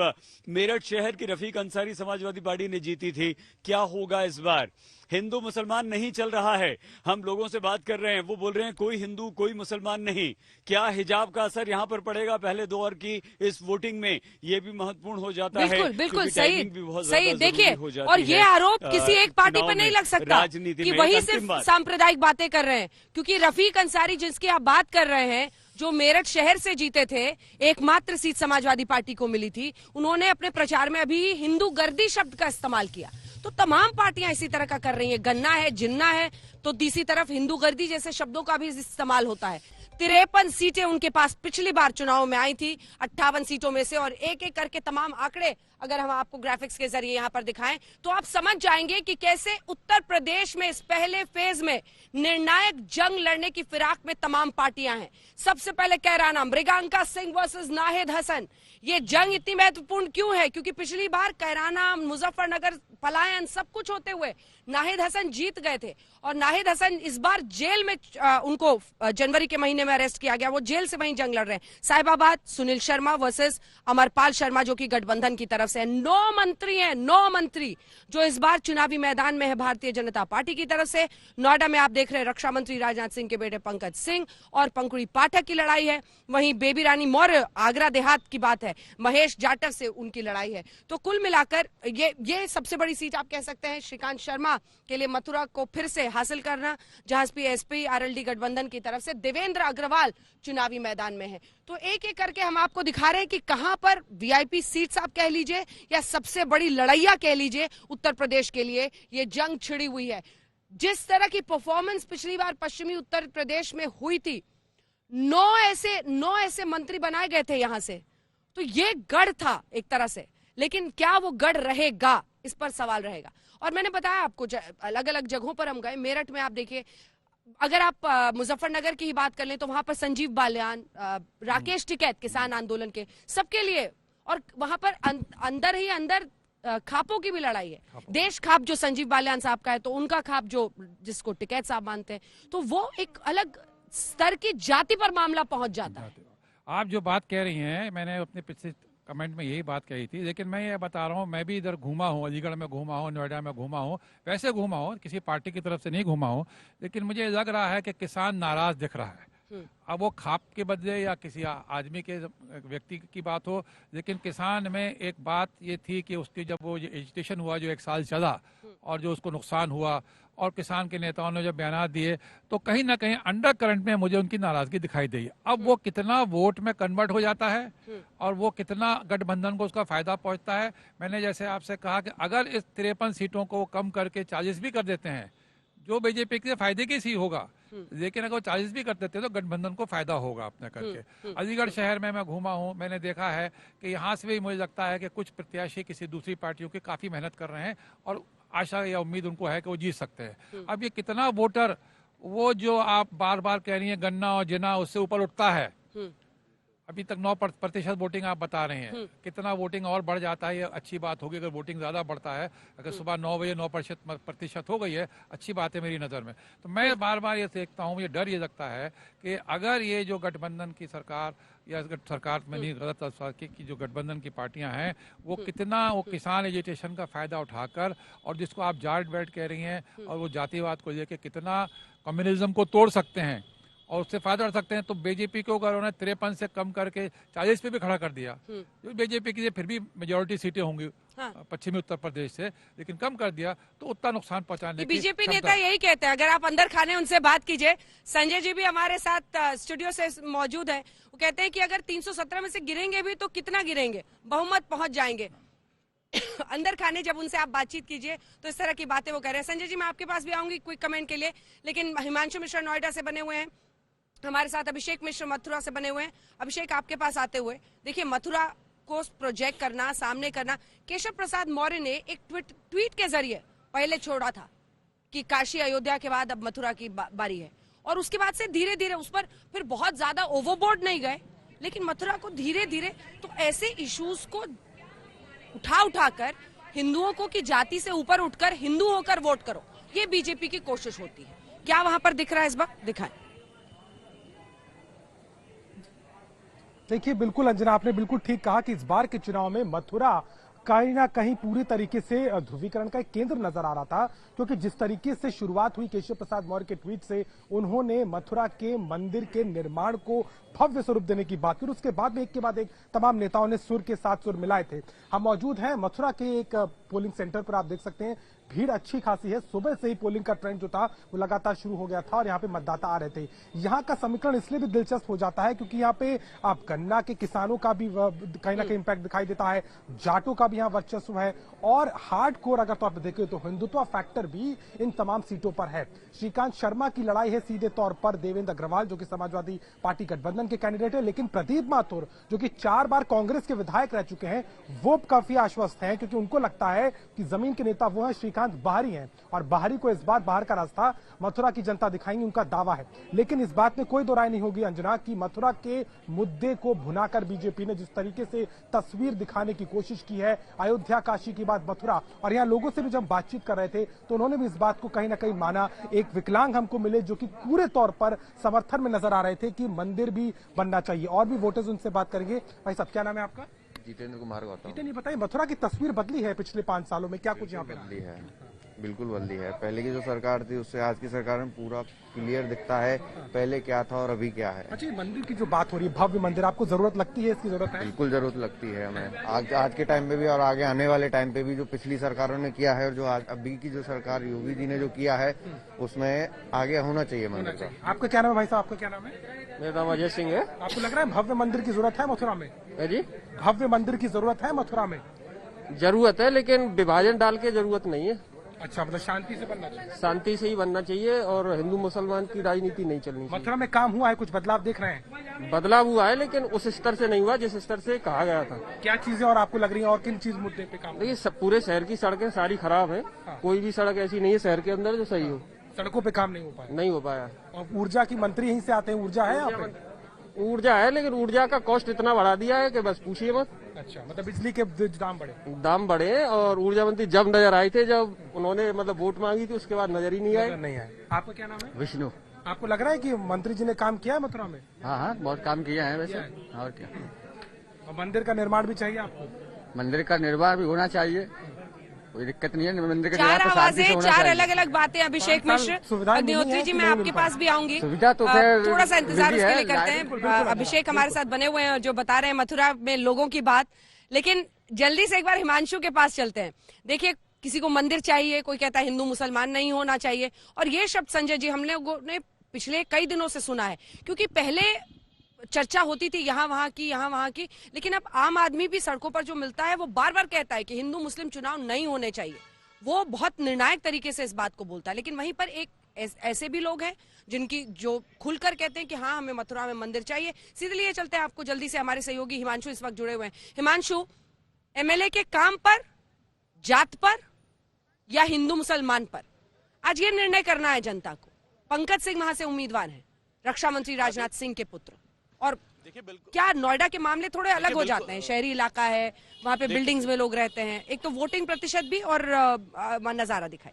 मेरठ शहर की रफीक अंसारी समाजवादी पार्टी ने जीती थी। क्या होगा इस बार? हिंदू मुसलमान नहीं चल रहा है। हम लोगों से बात कर रहे हैं, वो बोल रहे हैं कोई हिंदू कोई मुसलमान नहीं। क्या हिजाब का असर यहाँ पर पड़ेगा पहले दौर की इस वोटिंग में? ये भी महत्वपूर्ण हो जाता है। बिल्कुल सही। देखिए, और ये आरोप किसी एक पार्टी पर नहीं लग सकता कि वही सिर्फ सांप्रदायिक बातें कर रहे हैं, क्योंकि रफीक अंसारी जिसकी आप बात कर रहे हैं जो मेरठ शहर से जीते थे, एकमात्र सीट समाजवादी पार्टी को मिली थी, उन्होंने अपने प्रचार में अभी हिंदू गर्दी शब्द का इस्तेमाल किया। तो तमाम पार्टियां इसी तरह का कर रही हैं। गन्ना है, जिन्ना है, तो दूसरी तरफ हिंदू गर्दी जैसे शब्दों का भी इस्तेमाल होता है। 53 सीटें उनके पास पिछली बार चुनाव में आई थी 58 सीटों में से, और एक एक करके तमाम आंकड़े अगर हम आपको ग्राफिक्स के जरिए यहां पर दिखाएं तो आप समझ जाएंगे कि कैसे उत्तर प्रदेश में इस पहले फेज में निर्णायक जंग लड़ने की फिराक में तमाम पार्टियां हैं। सबसे पहले कैराना, मृगांका सिंह वर्सेस नाहिद हसन। ये जंग इतनी महत्वपूर्ण क्यों है? क्योंकि पिछली बार कैराना, मुजफ्फरनगर, पलायन सब कुछ होते हुए नाहिद हसन जीत गए थे, और नाहिद हसन इस बार जेल में उनको जनवरी के महीने में अरेस्ट किया गया, वो जेल से वहीं जंग लड़ रहे हैं। साहिबाबाद, सुनील शर्मा वर्सेस अमरपाल शर्मा जो कि गठबंधन की तरफ से है। 9 मंत्री हैं, 9 मंत्री जो इस बार चुनावी मैदान में है भारतीय जनता पार्टी की तरफ से। नोएडा में आप देख रहे हैं रक्षा मंत्री राजनाथ सिंह के बेटे पंकज सिंह और पंकुड़ी पाठक की लड़ाई है। वहीं बेबी रानी मौर्य, आगरा देहात की बात है, महेश जाटव से उनकी लड़ाई है। तो कुल मिलाकर ये सबसे बड़ी सीट आप कह सकते हैं श्रीकांत शर्मा के लिए, मथुरा को फिर से हासिल करना, जहां एसपी आरएलडी गठबंधन की तरफ से देवेंद्र अग्रवाल चुनावी मैदान में है। तो एक एक करके हम आपको दिखा रहे हैं कि कहां पर वीआईपी सीट्स आप कह लीजिए या सबसे बड़ी लड़ैया कह लीजिए उत्तर प्रदेश के लिए ये जंग छिड़ी हुई है। जिस तरह की परफॉर्मेंस पिछली बार पश्चिमी उत्तर प्रदेश में हुई थी, 9 ऐसे मंत्री बनाए गए थे यहां से, तो ये गढ़ था एक तरह से, लेकिन क्या वो गढ़ रहेगा, इस पर सवाल रहेगा। और मैंने बताया आपको अलग अलग जगहों पर हम गए। मेरठ में आप देखिए, अगर आप मुजफ्फरनगर की ही बात कर लें तो वहां पर संजीव बालियान, राकेश टिकैत किसान आंदोलन के, सबके लिए, और वहां पर अंदर ही अंदर खापों की भी लड़ाई है। देश खाप जो संजीव बालियान साहब का है, तो उनका खाप जो जिसको टिकैत साहब मानते हैं, तो वो एक अलग स्तर की जाति पर मामला पहुंच जाता है। आप जो बात कह रही हैं, मैंने अपने पिछले कमेंट में यही बात कही थी, लेकिन मैं ये बता रहा हूँ, मैं भी इधर घूमा हूँ, अलीगढ़ में घूमा हूँ, नोएडा में घूमा हूँ, वैसे घूमा हूँ, किसी पार्टी की तरफ से नहीं घूमा हूँ, लेकिन मुझे लग रहा है कि किसान नाराज दिख रहा है। अब वो खाप के बदले या किसी आदमी के व्यक्ति की बात हो, लेकिन किसान में एक बात ये थी कि उसकी जब वो एजिटेशन हुआ जो 1 साल चला और जो उसको नुकसान हुआ, और किसान के नेताओं ने जब बयान दिए, तो कहीं ना कहीं अंडर करंट में मुझे उनकी नाराजगी दिखाई दी। अब वो कितना वोट में कन्वर्ट हो जाता है और वो कितना गठबंधन को उसका फायदा पहुंचता है। मैंने जैसे आपसे कहा कि अगर इस 53 सीटों को कम करके 40 भी कर देते हैं, जो बीजेपी के फायदे की सी होगा, लेकिन अगर 40 भी कर देते तो गठबंधन को फायदा होगा अपने करके। अलीगढ़ शहर में मैं घूमा हूँ, मैंने देखा है कि यहाँ से भी मुझे लगता है कि कुछ प्रत्याशी किसी दूसरी पार्टियों की काफी मेहनत कर रहे हैं और आशा या उम्मीद उनको है कि वो जीत सकते हैं। अब ये कितना वोटर, वो जो आप बार बार कह रही हैं गन्ना और जिना, उससे ऊपर उठता है। अभी तक 9% वोटिंग आप बता रहे हैं, कितना वोटिंग और बढ़ जाता है ये अच्छी बात होगी। अगर वोटिंग ज्यादा बढ़ता है, अगर सुबह 9 बजे 9% हो गई है, अच्छी बात है मेरी नजर में। तो मैं बार बार ये देखता हूँ, मुझे डर ये लगता है कि अगर ये जो गठबंधन की सरकार या सरकार में नहीं, गलत की जो गठबंधन की पार्टियां हैं, वो कितना वो किसान एजिटेशन का फायदा उठाकर, और जिसको आप जाट बैठ कह रही हैं, और वो जातिवाद को लेकर कितना कम्युनिज्म को तोड़ सकते हैं और उससे फायदा उठा सकते हैं। तो बीजेपी को अगर उन्होंने 53 से कम करके 40 पे भी खड़ा कर दिया, तो बीजेपी की फिर भी मेजोरिटी सीटें होंगी पश्चिमी उत्तर प्रदेश से, लेकिन कम कर दिया तो उतना नुकसान पहुंचाने की बीजेपी नेता यही कहते हैं। अगर आप अंदर खाने उनसे बात कीजिए, संजय जी भी हमारे साथ स्टूडियो से मौजूद है, वो कहते हैं कि अगर 317 में से गिरेंगे भी तो कितना गिरेंगे, बहुमत पहुंच जाएंगे। अंदर खाने जब उनसे आप बातचीत कीजिए तो इस तरह की बातें वो कह रहे हैं। संजय जी, मैं आपके पास भी आऊंगी क्विक कमेंट के लिए, लेकिन हिमांशु मिश्रा नोएडा से बने हुए हैं, हमारे साथ अभिषेक मिश्र मथुरा से बने हुए हैं। अभिषेक, आपके पास आते हुए, देखिए मथुरा को प्रोजेक्ट करना, सामने करना, केशव प्रसाद मौर्य ने एक ट्वीट के जरिए पहले छोड़ा था कि काशी अयोध्या के बाद अब मथुरा की बारी है, और उसके बाद से धीरे धीरे उस पर फिर बहुत ज्यादा ओवरबोर्ड नहीं गए, लेकिन मथुरा को धीरे धीरे, तो ऐसे इश्यूज को उठाकर हिंदुओं को की जाति से ऊपर उठकर हिंदू होकर वोट करो, ये बीजेपी की कोशिश होती है। क्या वहां पर दिख रहा है इस बार? दिखाएं। देखिए, बिल्कुल अंजना, आपने बिल्कुल ठीक कहा कि इस बार के चुनाव में मथुरा कहीं ना कहीं पूरी तरीके से ध्रुवीकरण का एक केंद्र नजर आ रहा था, क्योंकि जिस तरीके से शुरुआत हुई केशव प्रसाद मौर्य के ट्वीट से, उन्होंने मथुरा के मंदिर के निर्माण को भव्य स्वरूप देने की बात की, उसके बाद में एक के बाद एक तमाम नेताओं ने सुर के साथ सुर मिलाए थे। हम मौजूद हैं मथुरा के एक पोलिंग सेंटर पर आप देख सकते हैं भीड़ अच्छी खासी है। सुबह से ही पोलिंग का ट्रेंड जो था वो लगातार शुरू हो गया था और यहाँ पे मतदाता आ रहे थे। यहाँ का समीकरण इसलिए भी दिलचस्प हो जाता है क्योंकि यहाँ पे आप गन्ना के किसानों का भी कहीं ना कहीं इंपैक्ट दिखाई देता है, जाटों का भी यहाँ वर्चस्व है और हार्ड कोर अगर तो आप देखें तो हिंदुत्व फैक्टर भी इन तमाम सीटों पर है। श्रीकांत शर्मा की लड़ाई है सीधे तौर पर देवेंद्र अग्रवाल जो कि समाजवादी पार्टी गठबंधन के कैंडिडेट है, लेकिन प्रदीप माथुर जो कि 4 बार कांग्रेस के विधायक रह चुके हैं वो काफी आश्वस्त हैं क्योंकि उनको लगता है कि जमीन के नेता वो हैं, श्रीकांत बाहरी हैं और बाहरी को इस बार बाहर का रास्ता मथुरा की जनता दिखाएंगी, उनका दावा है। लेकिन इस बात में कोई दो राय नहीं होगी अंजना की मथुरा के मुद्दे को भुनाकर बीजेपी ने जिस तरीके से तस्वीर दिखाने की कोशिश की है, अयोध्या काशी की बात मथुरा, और यहाँ लोगों से भी जब बातचीत कर रहे थे तो उन्होंने भी इस बात को कहीं ना कहीं माना। एक विकलांग हमको मिले जो कि पूरे तौर पर समर्थन में नजर आ रहे थे कि मंदिर भी बनना चाहिए। और भी वोटर्स उनसे बात करेंगे। भाई साहब क्या नाम है आपका? जितेंद्र कुमार गौतम। जितेंद्र बताइए मथुरा की तस्वीर बदली है पिछले 5 सालों में, क्या कुछ यहाँ पे बदली है? बिल्कुल बदली है। पहले की जो सरकार थी उससे आज की सरकार में पूरा क्लियर दिखता है पहले क्या था और अभी क्या है। अच्छा मंदिर की जो बात हो रही है, भव्य मंदिर, आपको जरूरत लगती है, इसकी जरूरत है? बिल्कुल जरूरत लगती है हमें आज के टाइम पे भी और आगे आने वाले टाइम पे भी। जो पिछली सरकारों ने किया है और जो अभी की जो सरकार योगी जी ने जो किया है उसमें आगे होना चाहिए मंदिर का। आपका क्या नाम है भाई साहब? आपका क्या नाम है? मेरा नाम अजय सिंह है। आपको लग रहा है भव्य मंदिर की जरूरत है मथुरा में? जी भव्य मंदिर की जरूरत है मथुरा में? जरूरत है लेकिन विभाजन डाल के जरूरत नहीं है। अच्छा मतलब शांति से बनना चाहिए? शांति से ही बनना चाहिए और हिंदू मुसलमान की राजनीति नहीं चलनी चाहिए। मथुरा में काम हुआ है, कुछ बदलाव देख रहे हैं? बदलाव हुआ है लेकिन उस स्तर से नहीं हुआ जिस स्तर से कहा गया था। क्या चीजें और आपको लग रही है और किन चीज मुद्दे पे काम? देखिए पूरे शहर की सड़कें सारी खराब है। कोई भी सड़क ऐसी नहीं है शहर के अंदर जो सही हो। सड़कों पे काम नहीं हो पाया? नहीं हो पाया। और ऊर्जा की मंत्री यहीं से आते हैं, ऊर्जा है यहाँ पे? ऊर्जा है लेकिन ऊर्जा का कॉस्ट इतना बढ़ा दिया है कि बस पूछिए मत। अच्छा मतलब बिजली के दाम बढ़े और ऊर्जा मंत्री जब नजर आए थे जब उन्होंने मतलब वोट मांगी थी उसके बाद नजर ही नहीं आए। आपका क्या नाम है? विष्णु। आपको लग रहा है कि मंत्री जी ने काम किया है मथुरा में? हाँ बहुत काम किया है वैसे। और क्या, और मंदिर का निर्माण भी चाहिए आपको? मंदिर का निर्माण भी होना चाहिए, कोई दिक्कत नहीं है। मंदिर के 4 आवाजें, 4 अलग-अलग बातें। अभिषेक मिश्र, अग्निहोत्री जी मैं आपके पास भी आऊंगी। सुविधा तो थोड़ा सा इंतजार उसके लिए करते हैं। अभिषेक हमारे साथ बने हुए हैं जो बता रहे हैं मथुरा में लोगों की बात, लेकिन जल्दी से एक बार हिमांशु के पास चलते हैं। देखिए किसी को मंदिर चाहिए, कोई कहता है हिंदू मुसलमान नहीं होना चाहिए, और ये शब्द संजय जी हम लोगों ने पिछले कई दिनों से सुना है क्योंकि पहले चर्चा होती थी यहाँ वहां की, लेकिन अब आम आदमी भी सड़कों पर जो मिलता है वो बार बार कहता है कि हिंदू मुस्लिम चुनाव नहीं होने चाहिए। वो बहुत निर्णायक तरीके से इस बात को बोलता है, लेकिन वहीं पर एक ऐसे भी लोग हैं जिनकी जो खुलकर कहते हैं कि हाँ हमें मथुरा में मंदिर चाहिए। सीधे लिए चलते हैं आपको जल्दी से, हमारे सहयोगी हिमांशु इस वक्त जुड़े हुए हैं। हिमांशु, एमएलए के काम पर, जात पर या हिंदू मुसलमान पर आज ये निर्णय करना है जनता को। पंकज सिंह वहां से उम्मीदवार हैं, रक्षा मंत्री राजनाथ सिंह के पुत्र, और क्या नोएडा के मामले थोड़े अलग हो जाते हैं, शहरी इलाका है, वहां पे बिल्डिंग्स में लोग रहते हैं, एक तो वोटिंग प्रतिशत भी और नजारा दिखाई।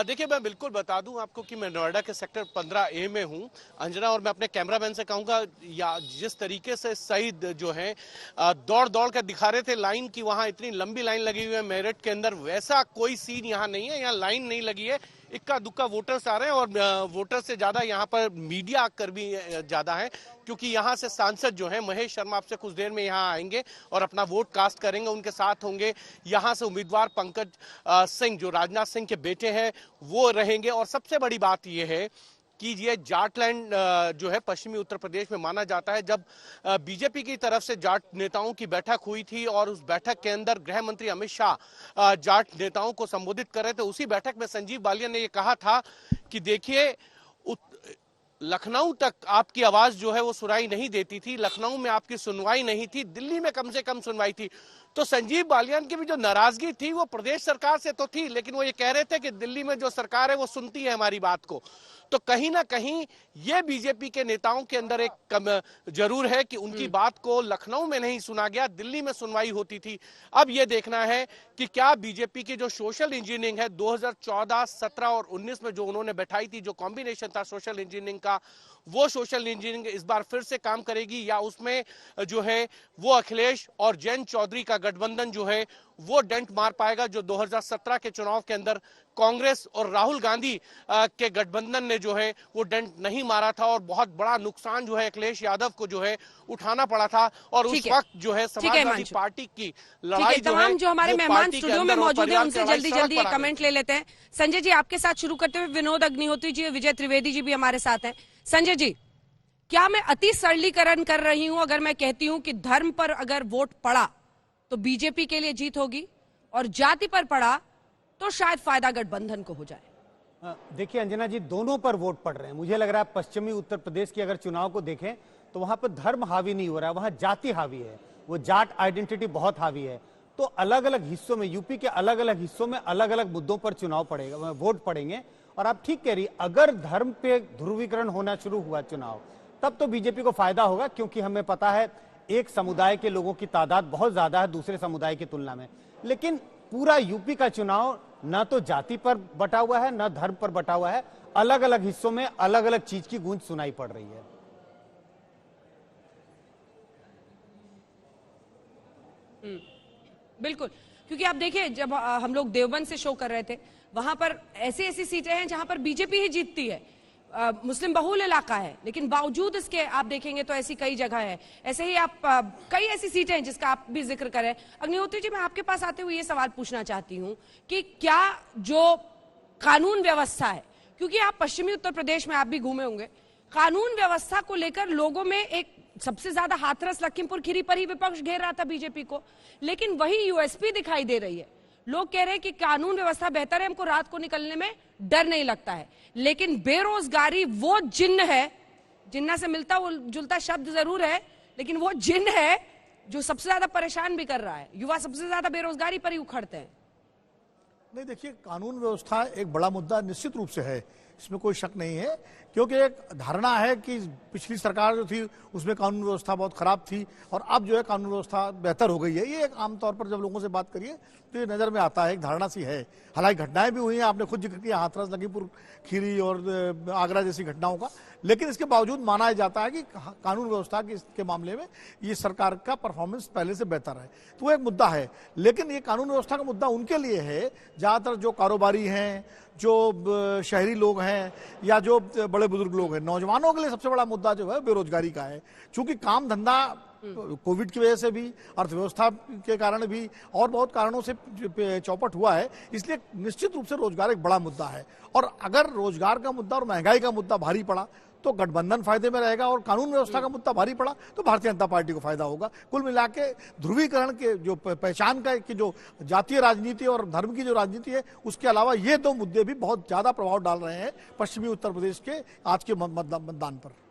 देखिए मैं बिल्कुल बता दूं आपको कि मैं नोएडा के सेक्टर 15A में हूं अंजना, और मैं अपने कैमरामैन से कहूंगा या जिस तरीके से सईद जो है दौड़ दौड़ कर दिखा रहे थे लाइन की, वहां इतनी लंबी लाइन लगी हुई है मेरठ के अंदर, वैसा कोई सीन यहाँ नहीं है। यहाँ लाइन नहीं लगी है, इक्का दुक्का वोटर्स आ रहे हैं और वोटर से ज्यादा यहाँ पर मीडिया आकर भी ज्यादा है क्योंकि यहाँ से सांसद जो है महेश शर्मा आपसे कुछ देर में यहाँ आएंगे और अपना वोट कास्ट करेंगे। उनके साथ होंगे यहाँ से उम्मीदवार पंकज सिंह जो राजनाथ सिंह के बेटे हैं वो रहेंगे। और सबसे बड़ी बात यह है कि ये जाटलैंड जो है पश्चिमी उत्तर प्रदेश में माना जाता है। जब बीजेपी की तरफ से जाट नेताओं की बैठक हुई थी और उस बैठक के अंदर गृह मंत्री अमित शाह जाट नेताओं को संबोधित कर रहे थे, उसी बैठक में संजीव बालियान ने ये कहा था कि देखिए लखनऊ तक आपकी आवाज जो है वो सुनाई नहीं देती थी, लखनऊ में आपकी सुनवाई नहीं थी, दिल्ली में कम से कम सुनवाई थी। तो संजीव बालियान की भी जो नाराजगी थी वो प्रदेश सरकार से तो थी, लेकिन वो ये कह रहे थे कि दिल्ली में जो सरकार है वो सुनती है हमारी बात को। तो कहीं ना कहीं ये बीजेपी के नेताओं के अंदर एक कम जरूर है कि उनकी बात को लखनऊ में नहीं सुना गया, दिल्ली में सुनवाई होती थी। अब ये देखना है कि क्या बीजेपी की जो सोशल इंजीनियरिंग है 2014, 17 और 19 में जो उन्होंने बैठाई थी, जो कॉम्बिनेशन था सोशल इंजीनियरिंग का, वो सोशल इंजीनियरिंग इस बार फिर से काम करेगी या उसमें जो है वो अखिलेश और जयंत चौधरी का गठबंधन जो है वो डेंट मार पाएगा, जो 2017 के चुनाव के अंदर कांग्रेस और राहुल गांधी के गठबंधन ने जो है वो डेंट नहीं मारा था और बहुत बड़ा नुकसान जो है अखिलेश यादव को जो है उठाना पड़ा था। और उस वक्त जो है समाजवादी पार्टी की लड़ाई तमाम जो हमारे मेहमान स्टूडियो में मौजूद है उनसे जल्दी जल्दी कमेंट ले लेते हैं। संजय जी, आपके साथ शुरू करते हुए विनोद अग्निहोत्री जी, विजय त्रिवेदी जी भी हमारे साथ हैं। संजय जी, क्या मैं अति सरलीकरण कर रही हूं अगर मैं कहती हूं कि धर्म पर अगर वोट पड़ा तो बीजेपी के लिए जीत होगी और जाति पर पड़ा तो शायद फायदा गठबंधन को हो जाए? देखिए अंजना जी, दोनों पर वोट पड़ रहे हैं। मुझे लग रहा है पश्चिमी उत्तर प्रदेश की अगर चुनाव को देखें तो वहां पर धर्म हावी नहीं हो रहा है, वहां जाति हावी है, वो जाट आइडेंटिटी बहुत हावी है। तो अलग अलग हिस्सों में, यूपी के अलग अलग हिस्सों में अलग अलग मुद्दों पर चुनाव पड़ेगा, वोट पड़ेंगे। और आप ठीक कह रही, अगर धर्म पे ध्रुवीकरण होना शुरू हुआ चुनाव, तब तो बीजेपी को फायदा होगा, क्योंकि हमें पता है एक समुदाय के लोगों की तादाद बहुत ज्यादा है दूसरे समुदाय की तुलना में। लेकिन पूरा यूपी का चुनाव न तो जाति पर बटा हुआ है न धर्म पर बटा हुआ है, अलग अलग हिस्सों में अलग अलग चीज की गूंज सुनाई पड़ रही है। बिल्कुल, क्योंकि आप देखिए जब हम लोग देवबंद से शो कर रहे थे, वहां पर ऐसी सीटें हैं जहां पर बीजेपी ही जीतती है। मुस्लिम बहुल इलाका है, लेकिन बावजूद इसके आप देखेंगे तो ऐसी कई जगह है। ऐसे ही आप कई ऐसी सीटें हैं जिसका आप भी जिक्र करें। अग्निहोत्री जी, मैं आपके पास आते हुए ये सवाल पूछना चाहती हूं कि क्या जो कानून व्यवस्था है, क्योंकि आप पश्चिमी उत्तर प्रदेश में आप भी घूमे होंगे, कानून व्यवस्था को लेकर लोगों में एक सबसे ज्यादा हाथरस लखीमपुर खीरी पर ही विपक्ष घेर रहा था बीजेपी को, लेकिन वही यूएसपी दिखाई दे रही है। लोग कह रहे हैं कि कानून व्यवस्था बेहतर है, हमको रात को निकलने में डर नहीं लगता है, लेकिन बेरोजगारी वो जिन्न है, जिन्ना से मिलता वो जुलता शब्द जरूर है, लेकिन वो जिन्न है जो सबसे ज्यादा परेशान भी कर रहा है। युवा सबसे ज्यादा बेरोजगारी पर ही उखड़ते हैं। नहीं, देखिए, कानून व्यवस्था एक बड़ा मुद्दा निश्चित रूप से है, इसमें कोई शक नहीं है, क्योंकि एक धारणा है कि पिछली सरकार जो थी उसमें कानून व्यवस्था बहुत खराब थी और अब जो है कानून व्यवस्था बेहतर हो गई है। ये एक आमतौर पर जब लोगों से बात करिए तो ये नजर में आता है, एक धारणा सी है। हालांकि घटनाएं भी हुई हैं, आपने खुद जिक्र किया हाथरस, लखीमपुर खीरी और आगरा जैसी घटनाओं का, लेकिन इसके बावजूद माना जाता है कि कानून व्यवस्था के मामले में ये सरकार का परफॉर्मेंस पहले से बेहतर है। तो वो एक मुद्दा है, लेकिन ये कानून व्यवस्था का मुद्दा उनके लिए है ज्यादातर जो कारोबारी हैं, जो शहरी लोग हैं या जो बड़े बुजुर्ग लोग हैं। नौजवानों के लिए सबसे बड़ा मुद्दा जो है बेरोजगारी का है, क्योंकि काम धंधा कोविड की वजह से भी, अर्थव्यवस्था के कारण भी और बहुत कारणों से चौपट हुआ है, इसलिए निश्चित रूप से रोजगार एक बड़ा मुद्दा है। और अगर रोजगार का मुद्दा और महंगाई का मुद्दा भारी पड़ा तो गठबंधन फायदे में रहेगा, और कानून व्यवस्था का मुद्दा भारी पड़ा तो भारतीय जनता पार्टी को फायदा होगा। कुल मिला के ध्रुवीकरण के जो पहचान का की जो जातीय राजनीति और धर्म की जो राजनीति है, उसके अलावा ये दो मुद्दे भी बहुत ज्यादा प्रभाव डाल रहे हैं पश्चिमी उत्तर प्रदेश के आज के मतदान पर।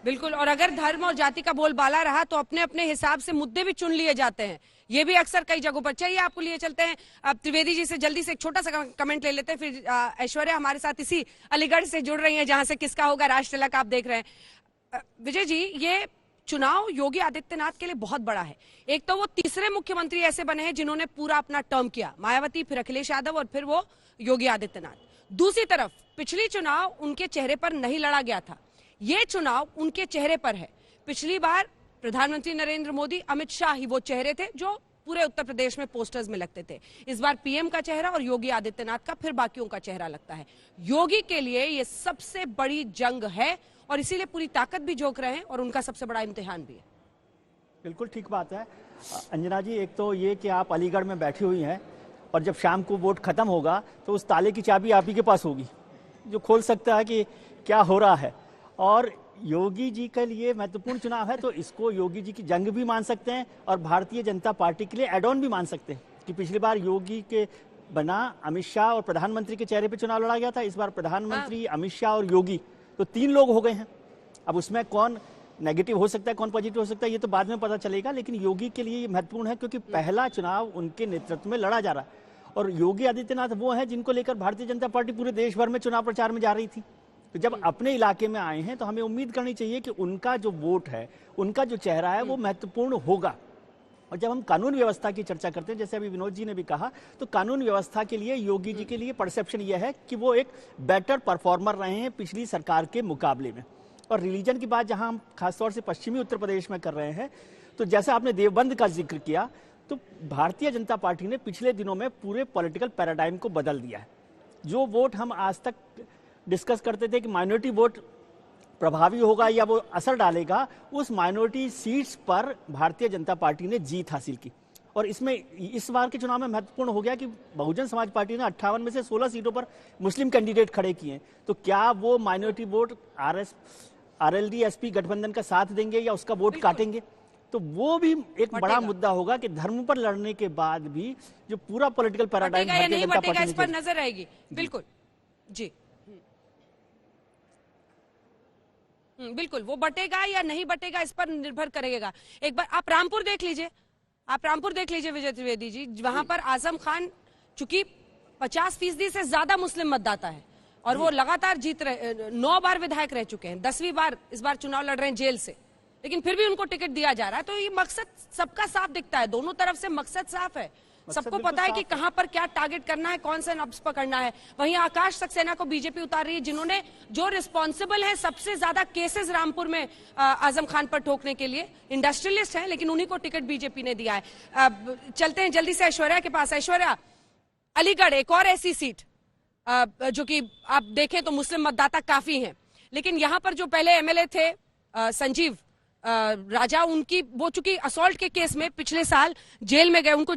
बिल्कुल, और अगर धर्म और जाति का बोलबाला रहा तो अपने अपने हिसाब से मुद्दे भी चुन लिए जाते हैं, ये भी अक्सर कई जगहों पर। चाहिए आपको लिए चलते हैं अब त्रिवेदी जी से जल्दी से एक छोटा सा कमेंट ले लेते हैं, फिर ऐश्वर्या हमारे साथ इसी अलीगढ़ से जुड़ रही है जहां से किसका होगा राष्ट्र तिलक आप देख रहे हैं। विजय जी, ये चुनाव योगी आदित्यनाथ के लिए बहुत बड़ा है। एक तो वो तीसरे मुख्यमंत्री ऐसे बने हैं जिन्होंने पूरा अपना टर्म किया, मायावती, फिर अखिलेश यादव और फिर वो योगी आदित्यनाथ। दूसरी तरफ पिछली चुनाव उनके चेहरे पर नहीं लड़ा गया था, ये चुनाव उनके चेहरे पर है। पिछली बार प्रधानमंत्री नरेंद्र मोदी, अमित शाह ही वो चेहरे थे जो पूरे उत्तर प्रदेश में पोस्टर्स में लगते थे। इस बार पीएम का चेहरा और योगी आदित्यनाथ का फिर बाकियों का चेहरा लगता है। योगी के लिए ये सबसे बड़ी जंग है और इसीलिए पूरी ताकत भी झोंक रहे हैं और उनका सबसे बड़ा इम्तिहान भी है। बिल्कुल ठीक बात है अंजना जी। एक तो ये कि आप अलीगढ़ में बैठी हुई हैं और जब शाम को वोट खत्म होगा तो उस ताले की चाबी आप ही के पास होगी जो खोल सकता है कि क्या हो रहा है। और योगी जी के लिए महत्वपूर्ण चुनाव है, तो इसको योगी जी की जंग भी मान सकते हैं और भारतीय जनता पार्टी के लिए एड ऑन भी मान सकते हैं कि पिछली बार योगी के बना अमित शाह और प्रधानमंत्री के चेहरे पे चुनाव लड़ा गया था, इस बार प्रधानमंत्री, अमित शाह और योगी, तो 3 लोग हो गए हैं। अब उसमें कौन नेगेटिव हो सकता है, कौन पॉजिटिव हो सकता है, ये तो बाद में पता चलेगा, लेकिन योगी के लिए ये महत्वपूर्ण है क्योंकि पहला चुनाव उनके नेतृत्व में लड़ा जा रहा है। और योगी आदित्यनाथ वो है जिनको लेकर भारतीय जनता पार्टी पूरे देश भर में चुनाव प्रचार में जा रही थी। तो जब अपने इलाके में आए हैं तो हमें उम्मीद करनी चाहिए कि उनका जो वोट है, उनका जो चेहरा है वो महत्वपूर्ण होगा। और जब हम कानून व्यवस्था की चर्चा करते हैं, जैसे अभी विनोद जी ने भी कहा, तो कानून व्यवस्था के लिए योगी जी के लिए परसेप्शन यह है कि वो एक बेटर परफॉर्मर रहे हैं पिछली सरकार के मुकाबले में। और रिलीजन की बात जहां हम खासतौर से पश्चिमी उत्तर प्रदेश में कर रहे हैं, तो जैसा आपने देवबंद का जिक्र किया, तो भारतीय जनता पार्टी ने पिछले दिनों में पूरे पॉलिटिकल पैराडाइम को बदल दिया है। जो वोट हम आज तक डिस्कस करते थे कि माइनॉरिटी वोट प्रभावी होगा या वो असर डालेगा, उस माइनॉरिटी सीट्स पर भारतीय जनता पार्टी ने जीत हासिल की। और इसमें इस बार के चुनाव में महत्वपूर्ण हो गया कि बहुजन समाज पार्टी ने 58 में से 16 सीटों पर मुस्लिम कैंडिडेट खड़े किए। तो क्या वो माइनॉरिटी वोट आरएलडी एसपी गठबंधन का साथ देंगे या उसका वोट काटेंगे? तो वो भी एक बड़ा मुद्दा होगा कि धर्म पर लड़ने के बाद भी जो पूरा political paradigm Bharatiya Janata party इस पर नजर रहेगी। बिल्कुल जी, बिल्कुल वो बटेगा या नहीं बटेगा इस पर निर्भर करेगा। एक बार आप रामपुर देख लीजिए, विजय त्रिवेदी जी, वहां पर आजम खान चूंकि 50% से ज्यादा मुस्लिम मतदाता है और वो लगातार जीत रहे, 9 बार विधायक रह चुके हैं, 10वीं बार इस बार चुनाव लड़ रहे हैं जेल से, लेकिन फिर भी उनको टिकट दिया जा रहा है। तो ये मकसद सबका साफ दिखता है, दोनों तरफ से मकसद साफ है, सबको पता है कि कहां पर क्या टारगेट करना है, कौन सा नब्ज पकड़ना है। वहीं आकाश सक्सेना को बीजेपी उतार रही है, जिन्होंने जो रिस्पॉन्सिबल है सबसे ज्यादा केसेस रामपुर में आजम खान पर ठोकने के लिए, इंडस्ट्रियलिस्ट है, लेकिन उन्हीं को टिकट बीजेपी ने दिया है। चलते हैं जल्दी से ऐश्वर्या के पास। ऐश्वर्या, अलीगढ़ एक और ऐसी सीट जो कि आप देखें तो मुस्लिम मतदाता काफी हैं, लेकिन यहां पर जो पहले एमएलए थे संजीव राजा, उनकी वो चूंकि असॉल्ट के केस में पिछले साल जेल में गए, उनको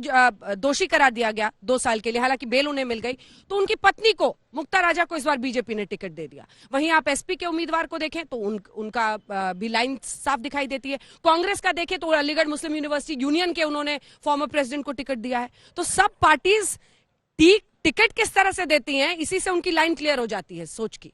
दोषी करार दिया गया 2 साल के लिए, हालांकि बेल उन्हें मिल गई, तो उनकी पत्नी को, मुक्ता राजा को, इस बार बीजेपी ने टिकट दे दिया। वहीं आप एसपी के उम्मीदवार को देखें तो उनका भी लाइन साफ दिखाई देती है। कांग्रेस का देखें तो अलीगढ़ मुस्लिम यूनिवर्सिटी यूनियन के उन्होंने फॉर्मर प्रेसिडेंट को टिकट दिया है। तो सब पार्टीज टिकट किस तरह से देती हैं, इसी से उनकी लाइन क्लियर हो जाती है सोच की।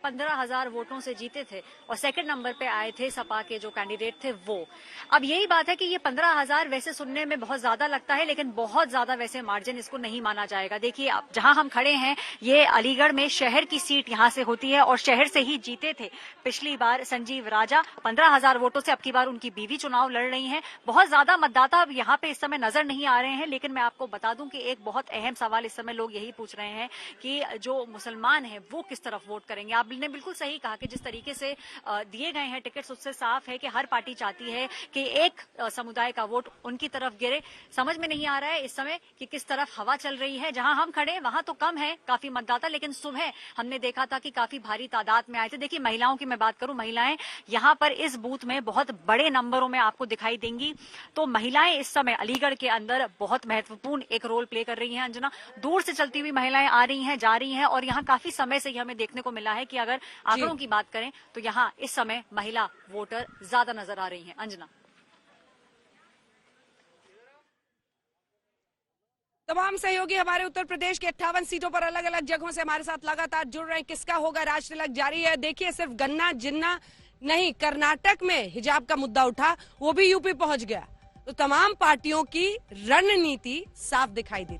15,000 वोटों से जीते थे और सेकंड नंबर पे आए थे सपा के जो कैंडिडेट थे वो। अब यही बात है कि ये 15,000 वैसे सुनने में बहुत ज्यादा लगता है, लेकिन बहुत ज्यादा वैसे मार्जिन इसको नहीं माना जाएगा। देखिए अब जहां हम खड़े हैं, ये अलीगढ़ में शहर की सीट यहां से होती है और शहर से ही जीते थे पिछली बार संजीव राजा। 15,000 वोटों से अब की बार उनकी बीवी चुनाव लड़ रही है। बहुत ज्यादा मतदाता अब यहाँ पे इस समय नजर नहीं आ रहे हैं, लेकिन मैं आपको बता दूं कि एक बहुत अहम सवाल इस समय लोग यही पूछ रहे हैं कि जो मुसलमान है वो किस तरफ वोट करेंगे। आपने बिल्कुल सही कहा कि जिस तरीके से दिए गए हैं टिकट्स, उससे साफ है कि हर पार्टी चाहती है कि एक समुदाय का वोट उनकी तरफ गिरे। समझ में नहीं आ रहा है इस समय कि किस तरफ हवा चल रही है। जहां हम खड़े वहां तो कम है काफी मतदाता, लेकिन सुबह हमने देखा था कि काफी भारी तादाद में आए थे। देखिए महिलाओं की मैं बात करूं, महिलाएं यहाँ पर इस बूथ में बहुत बड़े नंबरों में आपको दिखाई देंगी। तो महिलाएं इस समय अलीगढ़ के अंदर बहुत महत्वपूर्ण एक रोल प्ले कर रही हैं। अंजना, दूर से चलती हुई महिलाएं आ रही हैं, जा रही हैं और यहाँ काफी समय से हमें देखने को मिला है कि अगर आंकड़ों की बात करें तो यहाँ इस समय महिला वोटर ज्यादा नजर आ रही हैं। अंजना, तमाम सहयोगी हमारे उत्तर प्रदेश के 58 सीटों पर अलग अलग जगहों से हमारे साथ लगातार जुड़ रहे हैं। किसका होगा राज तिलक जारी है। देखिए सिर्फ गन्ना जिन्ना नहीं, कर्नाटक में हिजाब का मुद्दा उठा, वो भी यूपी पहुंच गया। तो तमाम पार्टियों की रणनीति साफ दिखाई दी।